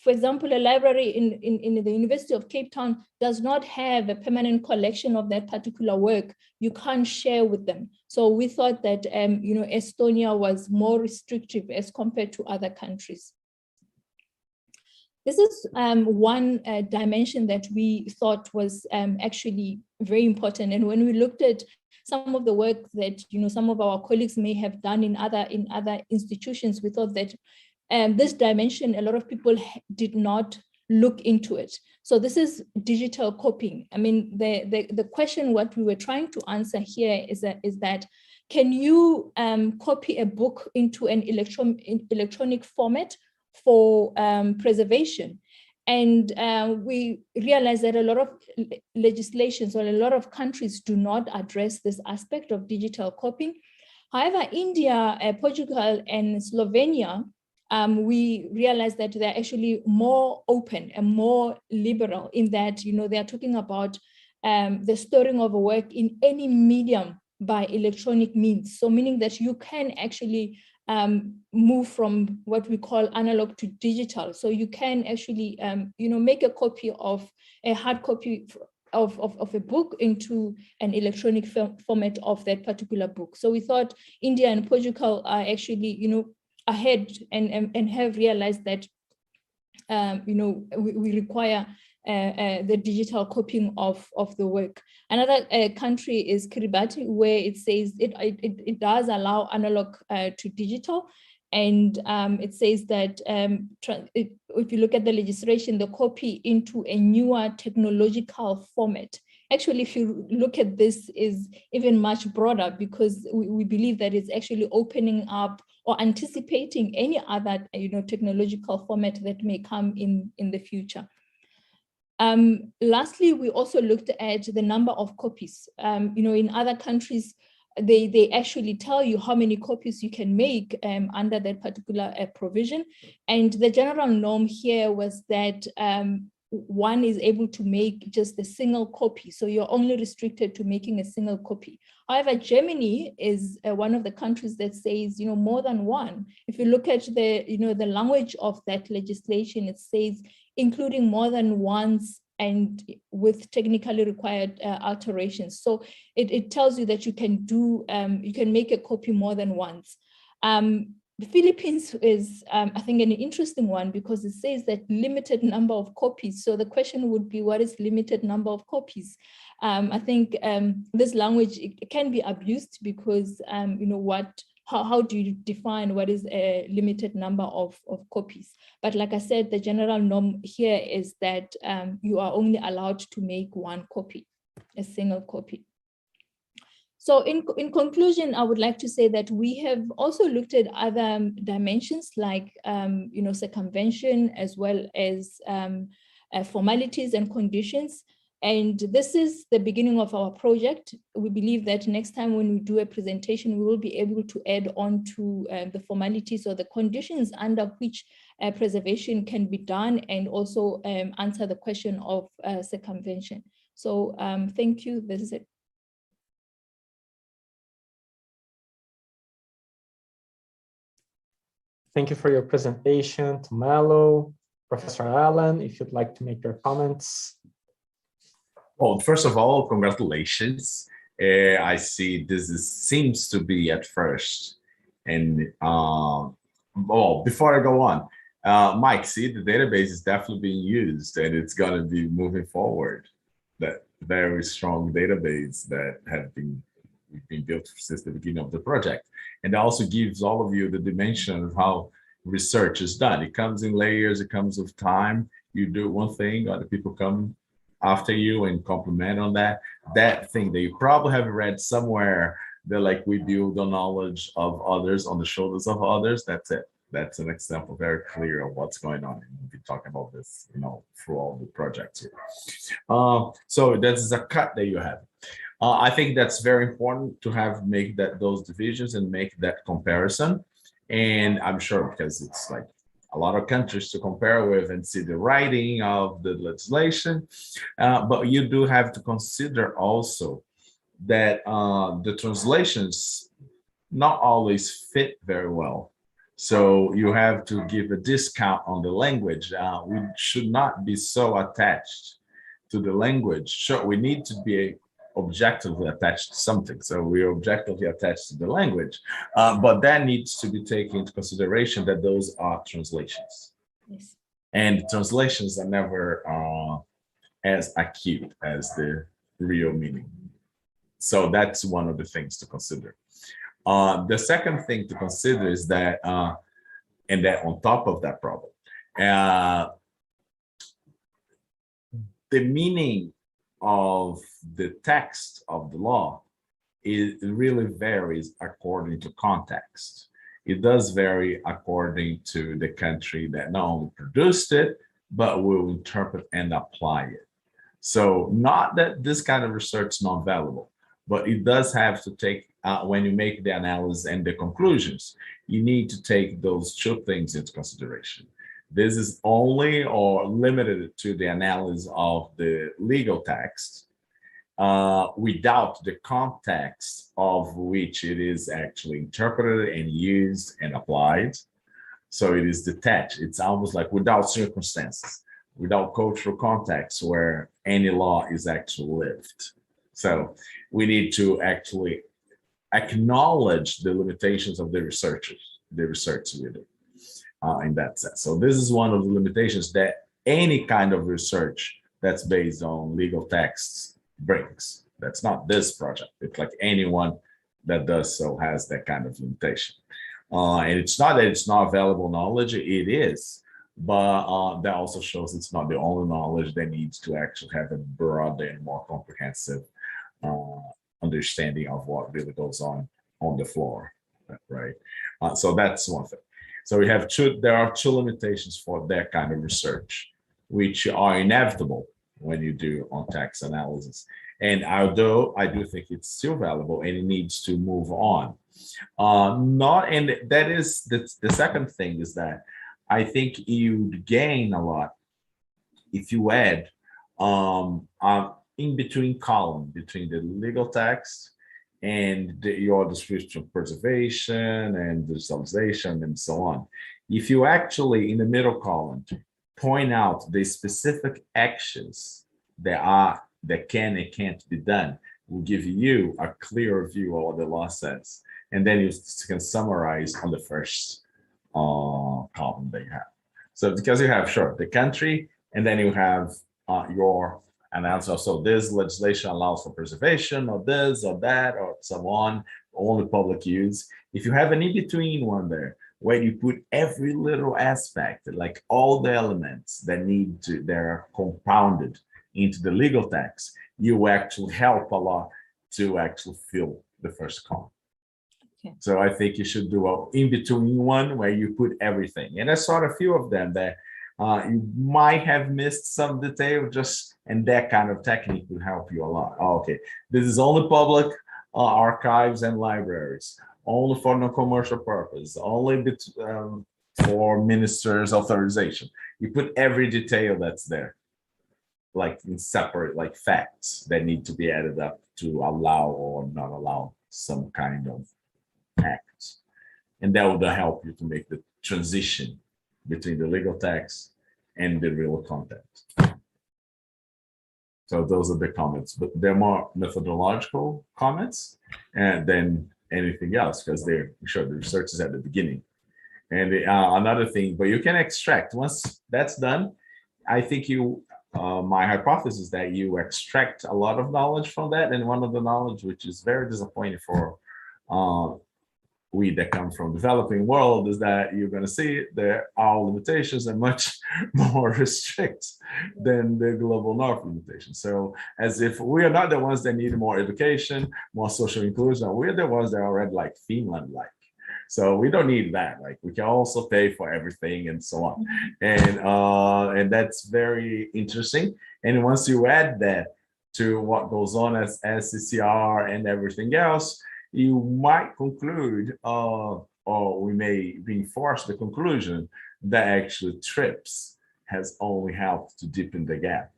for example, a library in the University of Cape Town does not have a permanent collection of that particular work, you can't share with them. So we thought that Estonia was more restrictive as compared to other countries. This is one dimension that we thought was actually very important. And when we looked at some of the work that some of our colleagues may have done in other institutions, we thought that this dimension, a lot of people did not look into it. So this is digital copying. I mean, the question what we were trying to answer here is that can you copy a book into an electronic format for preservation? And we realized that a lot of legislations or a lot of countries do not address this aspect of digital copying. However, India, Portugal, and Slovenia, we realized that they're actually more open and more liberal in that, they are talking about the storing of a work in any medium by electronic means. So meaning that you can actually move from what we call analog to digital. So you can actually, make a copy of a hard copy of a book into an electronic format of that particular book. So we thought India and Portugal are actually, ahead and have realized that, we require the digital copying of the work. Another country is Kiribati, where it says it does allow analog to digital. And it says that if you look at the legislation, the copy into a newer technological format. Actually, if you look at this, is even much broader, because we believe that it's actually opening up or anticipating any other technological format that may come in the future. Lastly, we also looked at the number of copies. In other countries, they actually tell you how many copies you can make under that particular provision. And the general norm here was that one is able to make just a single copy. So you're only restricted to making a single copy. However, Germany is one of the countries that says, more than one. If you look at the language of that legislation, it says including more than once and with technically required alterations. So it tells you that you can do, you can make a copy more than once. The Philippines is, I think, an interesting one, because it says that limited number of copies. So the question would be, what is limited number of copies? I think this language, it can be abused, because how do you define what is a limited number of copies? But like I said, the general norm here is that you are only allowed to make one copy, a single copy. So in conclusion, I would like to say that we have also looked at other dimensions like, circumvention, as well as formalities and conditions. And this is the beginning of our project. We believe that next time when we do a presentation, we will be able to add on to the formalities or the conditions under which preservation can be done, and also answer the question of circumvention. So thank you. This is it. Thank you for your presentation, Tumelo. Professor Allan, if you'd like to make your comments. Well, first of all, congratulations. I see seems to be at first. And before I go on, Mike, see, the database is definitely being used, and it's going to be moving forward. That very strong database that have been built since the beginning of the project. And also gives all of you the dimension of how research is done. It comes in layers, it comes with time. You do one thing, other people come after you and complement on that thing that you probably have read somewhere, that like we build the knowledge of others on the shoulders of others. That's it. That's an example very clear of what's going on. And we'll be talking about this, through all the projects here. So that is a cut that you have. I think that's very important to make those divisions and make that comparison. And I'm sure because it's like a lot of countries to compare with and see the writing of the legislation. But you do have to consider also that the translations not always fit very well. So you have to give a discount on the language. We should not be so attached to the language. Sure, we need to be objectively attached to something. So we're objectively attached to the language, but that needs to be taken into consideration that those are translations. Yes. And translations are never as acute as the real meaning. So that's one of the things to consider. The second thing to consider is that, and that on top of that problem, the meaning of the text of the law, it really varies according to context. It does vary according to the country that not only produced it, but will interpret and apply it. So not that this kind of research is not valuable, but it does have to take, when you make the analysis and the conclusions, you need to take those two things into consideration. This is only or limited to the analysis of the legal text without the context of which it is actually interpreted and used and applied. So it is detached. It's almost like without circumstances, without cultural context where any law is actually lived. So we need to actually acknowledge the limitations of the research with it. In that sense. So this is one of the limitations that any kind of research that's based on legal texts brings. That's not this project. It's like anyone that does so has that kind of limitation. And it's not that it's not available knowledge, it is, but that also shows it's not the only knowledge that needs to actually have a broader and more comprehensive understanding of what really goes on the floor, right? So that's one thing. So we have there are two limitations for that kind of research, which are inevitable when you do on text analysis. And although I do think it's still valuable and it needs to move on. And that is the second thing is that I think you'd gain a lot if you add in between column between the legal text and your description of preservation and digitalization and so on. If you actually, in the middle column, point out the specific actions that can and can't be done, will give you a clearer view of what the law says. And then you can summarize on the first column that you have. So because you have, sure, the country, and then you have your analysis. So this legislation allows for preservation of this or that or so on, only public use. If you have an in-between one there, where you put every little aspect, like all the elements that they're compounded into the legal text, you actually help a lot to actually fill the first column. Okay. So I think you should do an in-between one where you put everything. And I saw a few of them that you might have missed some detail, and that kind of technique will help you a lot. Okay, this is only public archives and libraries, only for non-commercial purpose, only for ministers' authorization. You put every detail that's there, like in separate, like facts that need to be added up to allow or not allow some kind of act. And that will help you to make the transition between the legal text and the real content. So those are the comments, but they're more methodological comments than anything else, because they're sure the research is at the beginning. And another thing, but you can extract. Once that's done, I think my hypothesis is that you extract a lot of knowledge from that. And one of the knowledge, which is very disappointing for we that come from developing world, is that you're going to see that our limitations are much more restrict than the global north limitations. So as if we are not the ones that need more education, more social inclusion, we're the ones that are already like Finland-like. So we don't need that. Like we can also pay for everything and so on. And that's very interesting. And once you add that to what goes on as SCCR and everything else, you might conclude, or we may reinforce the conclusion that actually TRIPS has only helped to deepen the gap,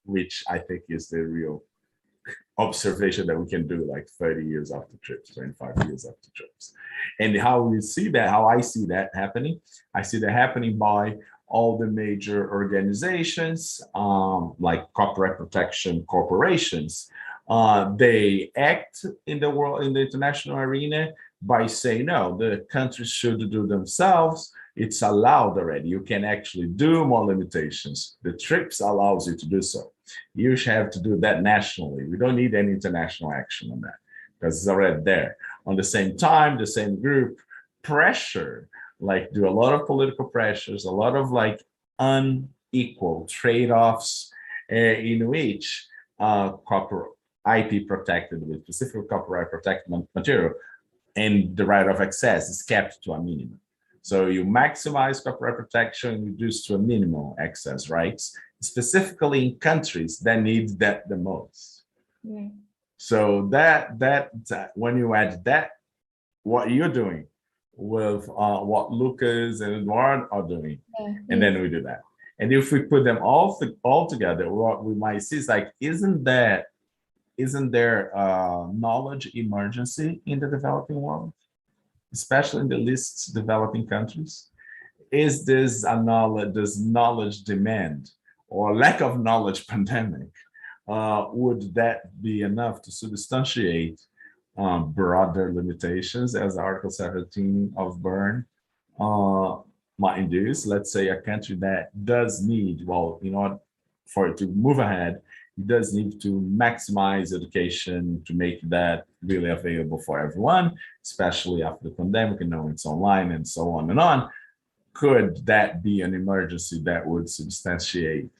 which I think is the real observation that we can do like 30 years after TRIPS, 25 years after TRIPS. And how we see that, how I see that happening, I see that happening by all the major organizations, like copyright protection corporations. They act in the world, in the international arena by saying, no, the countries should do themselves. It's allowed already. You can actually do more limitations. The TRIPS allows you to do so. You should have to do that nationally. We don't need any international action on that because it's already there. On the same time, the same group pressure, like do a lot of political pressures, a lot of like unequal trade-offs in which IP protected with specific copyright protected material and the right of access is kept to a minimum. So you maximize copyright protection, reduce to a minimum access rights, specifically in countries that need that the most. Yeah. So that when you add that, what you're doing with what Lukas and Eduardo are doing, and then we do that. And if we put them all together, what we might see is like, isn't there knowledge emergency in the developing world, especially in the least developing countries? Is this a knowledge demand or lack of knowledge pandemic? Would that be enough to substantiate broader limitations as Article 17 of Berne might induce? Let's say a country that does need, well, in order for it to move ahead, it does need to maximize education to make that really available for everyone, especially after the pandemic, and now it's online and so on and on. Could that be an emergency that would substantiate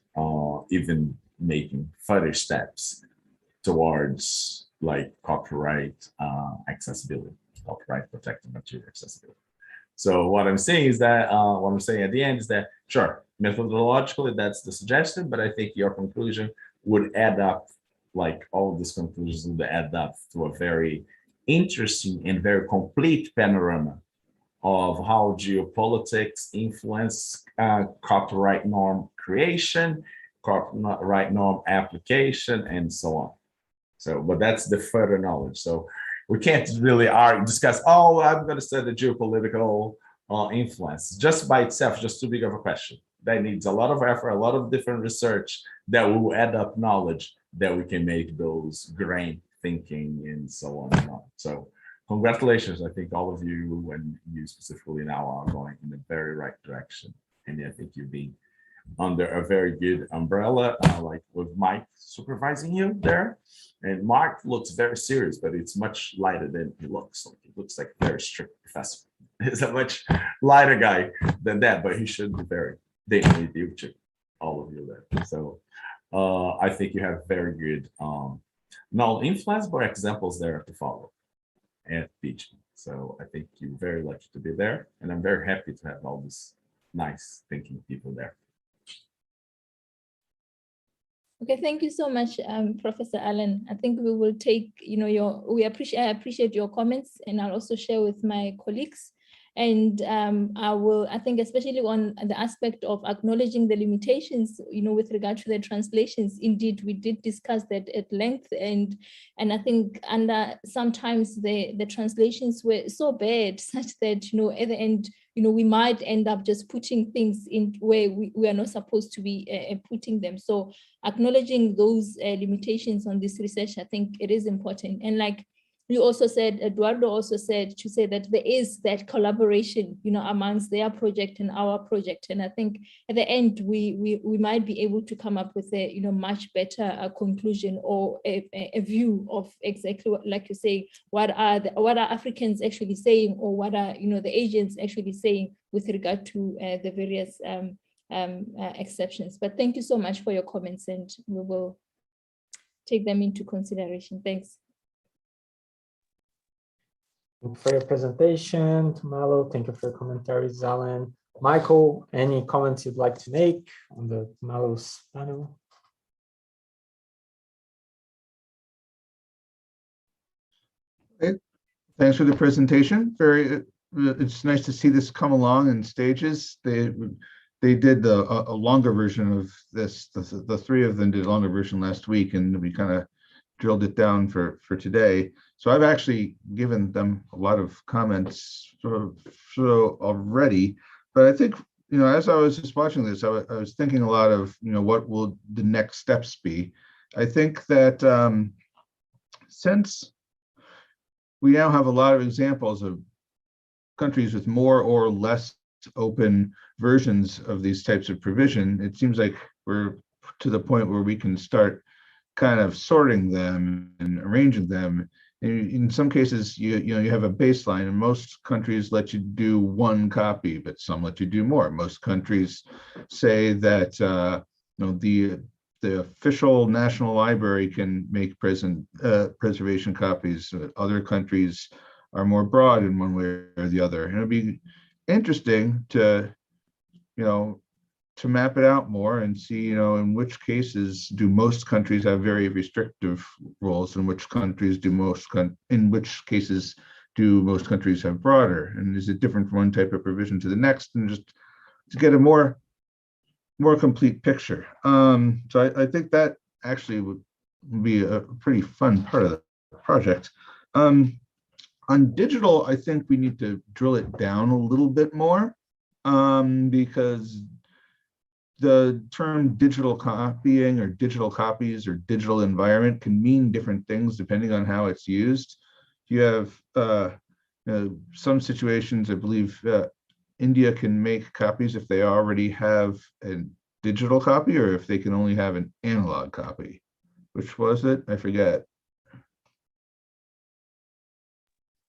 even making further steps towards like copyright accessibility, copyright protected material accessibility? So what I'm saying is that, what I'm saying at the end is that, sure, methodologically, that's the suggestion, but I think your conclusion would add up, like all these conclusions would add up to a very interesting and very complete panorama of how geopolitics influence copyright norm creation, copyright norm application, and so on. So, but that's the further knowledge. So we can't really discuss, oh, I'm going to study the geopolitical influence. Just by itself, just too big of a question. That needs a lot of effort, a lot of different research that will add up knowledge that we can make those grain thinking and so on and on. So congratulations. I think all of you, and you specifically now, are going in the very right direction. And I think you're being under a very good umbrella, like with Mike supervising you there. And Mark looks very serious, but it's much lighter than he looks. Like, he looks like a very strict professor. He's a much lighter guy than that, but he should be very daily future, all of you there. So I think you have very good, not influence, but examples there to follow at PIJIP. So I think you're very lucky to be there. And I'm very happy to have all these nice thinking people there. Okay, thank you so much, Professor Allan. I think we will take, I appreciate your comments, and I'll also share with my colleagues. And I think especially on the aspect of acknowledging the limitations, with regard to the translations, indeed, we did discuss that at length. And I think sometimes the translations were so bad such that, at the end, we might end up just putting things in where we are not supposed to be putting them. So acknowledging those limitations on this research, I think it is important. And like you also said, Eduardo also said, to say that there is that collaboration, amongst their project and our project. And I think at the end, we might be able to come up with a, much better conclusion or a view of exactly what, like you say, what are Africans actually saying, or what are, the agents actually saying with regard to the various exceptions. But thank you so much for your comments, and we will take them into consideration. Thanks. Thank you for your presentation, Tumalo. Thank you for your commentaries, Allan. Michael, any comments you'd like to make on the Tumalo's panel? Thanks for the presentation. It's nice to see this come along in stages. They did a longer version of this. The three of them did a longer version last week, and we kind of drilled it down for today. So I've actually given them a lot of comments already. But I think, as I was just watching this, I was thinking a lot of, what will the next steps be? I think that since we now have a lot of examples of countries with more or less open versions of these types of provision, it seems like we're to the point where we can start kind of sorting them and arranging them. In some cases, you have a baseline, and most countries let you do one copy, but some let you do more. Most countries say that the official national library can make preservation copies. Other countries are more broad in one way or the other. And it'd be interesting to map it out more and see, in which cases do most countries have very restrictive rules, and which countries in which cases do most countries have broader, and is it different from one type of provision to the next, and just to get a more complete picture. So I think that actually would be a pretty fun part of the project. On digital, I think we need to drill it down a little bit more, because the term digital copying or digital copies or digital environment can mean different things depending on how it's used. You have some situations, I believe India can make copies if they already have a digital copy, or if they can only have an analog copy. Which was it? I forget.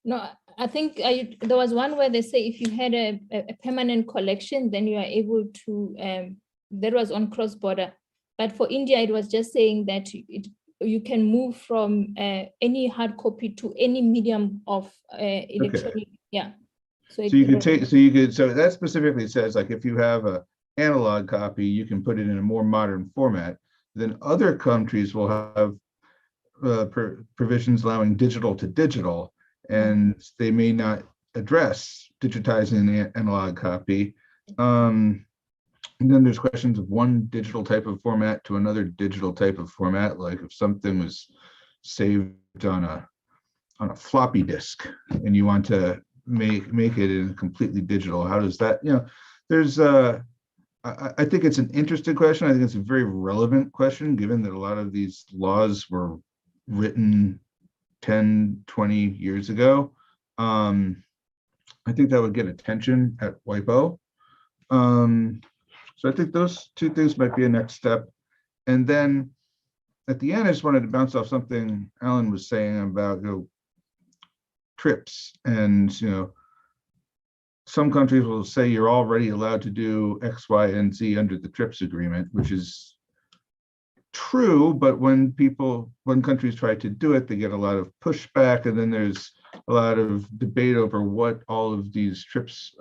No, I think there was one where they say if you had a permanent collection, then you are able to, that was on cross-border. But for India, it was just saying that you can move from any hard copy to any medium of electronic, okay. Yeah. So that specifically says, like, if you have an analog copy, you can put it in a more modern format. Then other countries will have provisions allowing digital to digital, and they may not address digitizing the analog copy. And then there's questions of one digital type of format to another digital type of format, like if something was saved on a floppy disk and you want to make it in completely digital, how does that, there's I think it's an interesting question. I think it's a very relevant question, given that a lot of these laws were written 10, 20 years ago. I think that would get attention at WIPO. So I think those two things might be a next step. And then at the end, I just wanted to bounce off something Allan was saying about trips. And some countries will say you're already allowed to do X, Y, and Z under the TRIPS agreement, which is true, but when countries try to do it, they get a lot of pushback, and then there's a lot of debate over what all of these TRIPS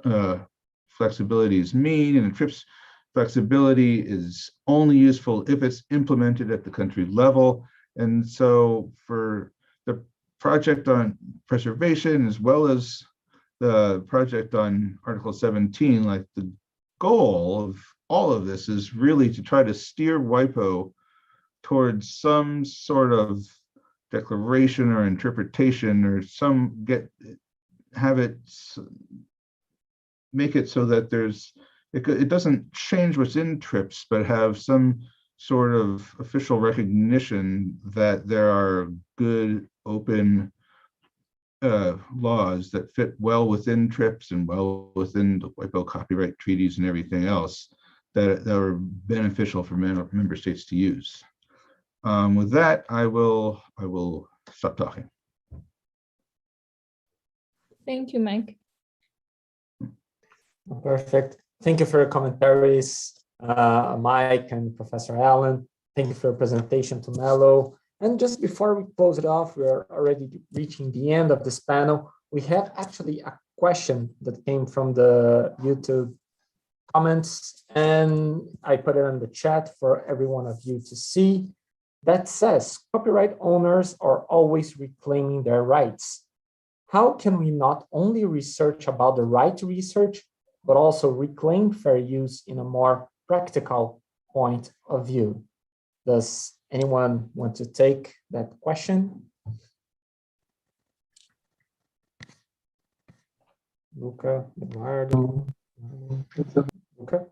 flexibilities mean. And TRIPS flexibility is only useful if it's implemented at the country level. And so for the project on preservation, as well as the project on Article 17, like, the goal of all of this is really to try to steer WIPO towards some sort of declaration or interpretation, or make it so that it doesn't change what's in TRIPS, but have some sort of official recognition that there are good, open laws that fit well within TRIPS and well within the WIPO copyright treaties and everything else that are beneficial for member states to use. With that, I will stop talking. Thank you, Mike. Perfect. Thank you for your commentaries, Mike and Professor Allan. Thank you for your presentation to Melo. And just before we close it off, we are already reaching the end of this panel. We have actually a question that came from the YouTube comments, and I put it in the chat for every one of you to see. That says, copyright owners are always reclaiming their rights. how can we not only research about the right to research, but also reclaim fair use in a more practical point of view? Does anyone want to take that question? Luca, Eduardo. Luca?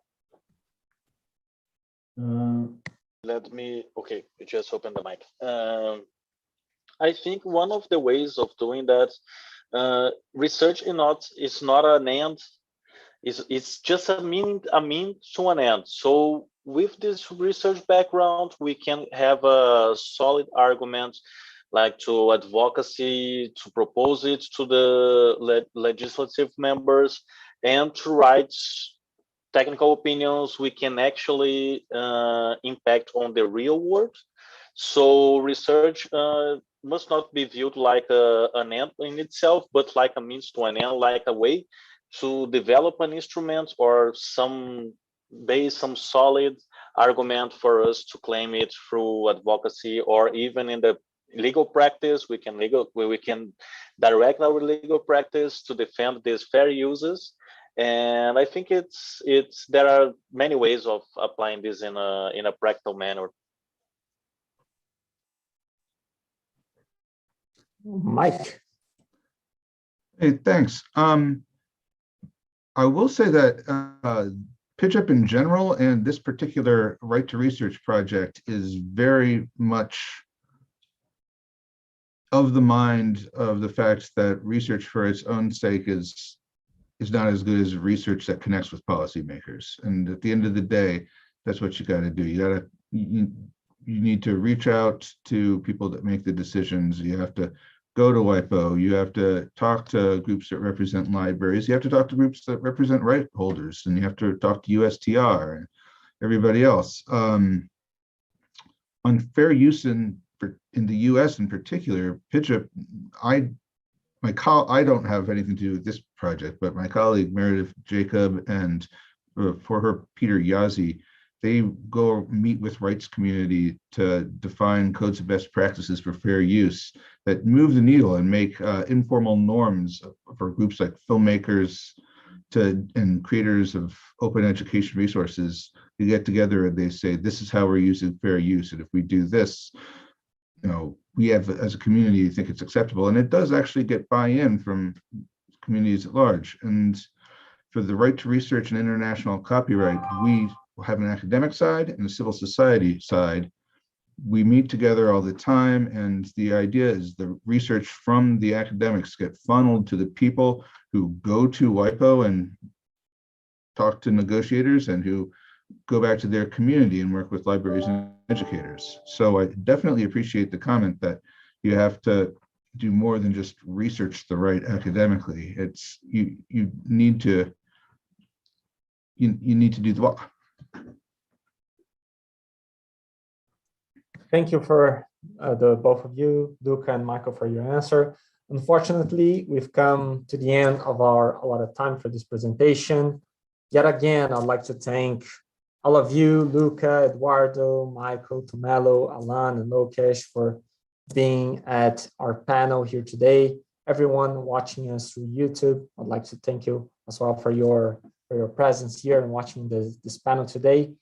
Let me, okay, you just open the mic. I think one of the ways of doing that, research is not an end, it's just a mean to an end. So with this research background, we can have a solid argument like to advocacy, to propose it to the legislative members, and to write technical opinions we can actually impact on the real world. So research must not be viewed like an end in itself, but like a means to an end, like a way to develop an instrument or some solid argument for us to claim it through advocacy, or even in the legal practice, we can direct our legal practice to defend these fair uses. And I think there are many ways of applying this in a practical manner. Mike. Hey, thanks. I will say that PIJIP in general and this particular right to research project is very much of the mind of the fact that research for its own sake is not as good as research that connects with policymakers. And at the end of the day, that's what you got to do. You need to reach out to people that make the decisions. You have to go to WIPO. You have to talk to groups that represent libraries. You have to talk to groups that represent right holders, and you have to talk to USTR and everybody else. On fair use in the US in particular, PIJIP, I don't have anything to do with this project, but my colleague Meredith Jacob and for her Peter Yazzie, they go meet with rights community to define codes of best practices for fair use that move the needle and make informal norms for groups like filmmakers and creators of open education resources. You get together and they say, this is how we're using fair use. And if we do this, we have, as a community, think it's acceptable. And it does actually get buy-in from communities at large. And for the right to research and international copyright, we have an academic side and a civil society side. We meet together all the time. And the idea is the research from the academics get funneled to the people who go to WIPO and talk to negotiators and who go back to their community and work with libraries and educators. So I definitely appreciate the comment that you have to do more than just research the right academically. It's you need to do the work. Thank you for the both of you, Luca and Michael, for your answer. Unfortunately, we've come to the end of our allotted time for this presentation. Yet again, I'd like to thank all of you, Luca, Eduardo, Michael, Tumelo, Allan, and Lukas, for being at our panel here today. Everyone watching us through YouTube, I'd like to thank you as well for your presence here and watching this panel today.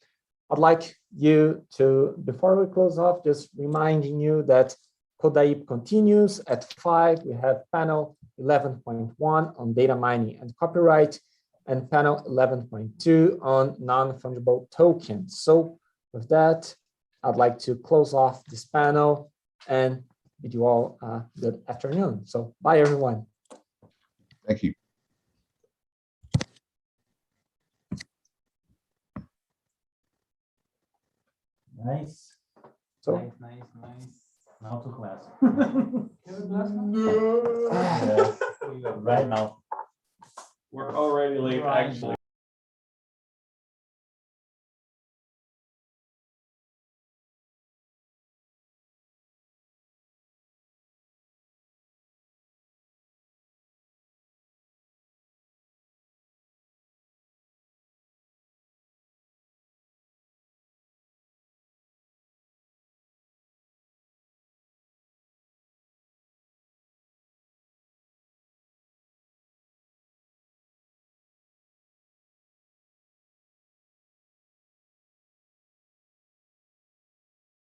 I'd like you to, before we close off, just reminding you that CODAIP continues at 5. We have panel 11.1 on data mining and copyright, and panel 11.2 on non-fungible tokens. So with that, I'd like to close off this panel and bid you all a good afternoon. So bye, everyone. Thank you. Nice. So nice. Now to class. No. Yeah, right now. We're already late, actually.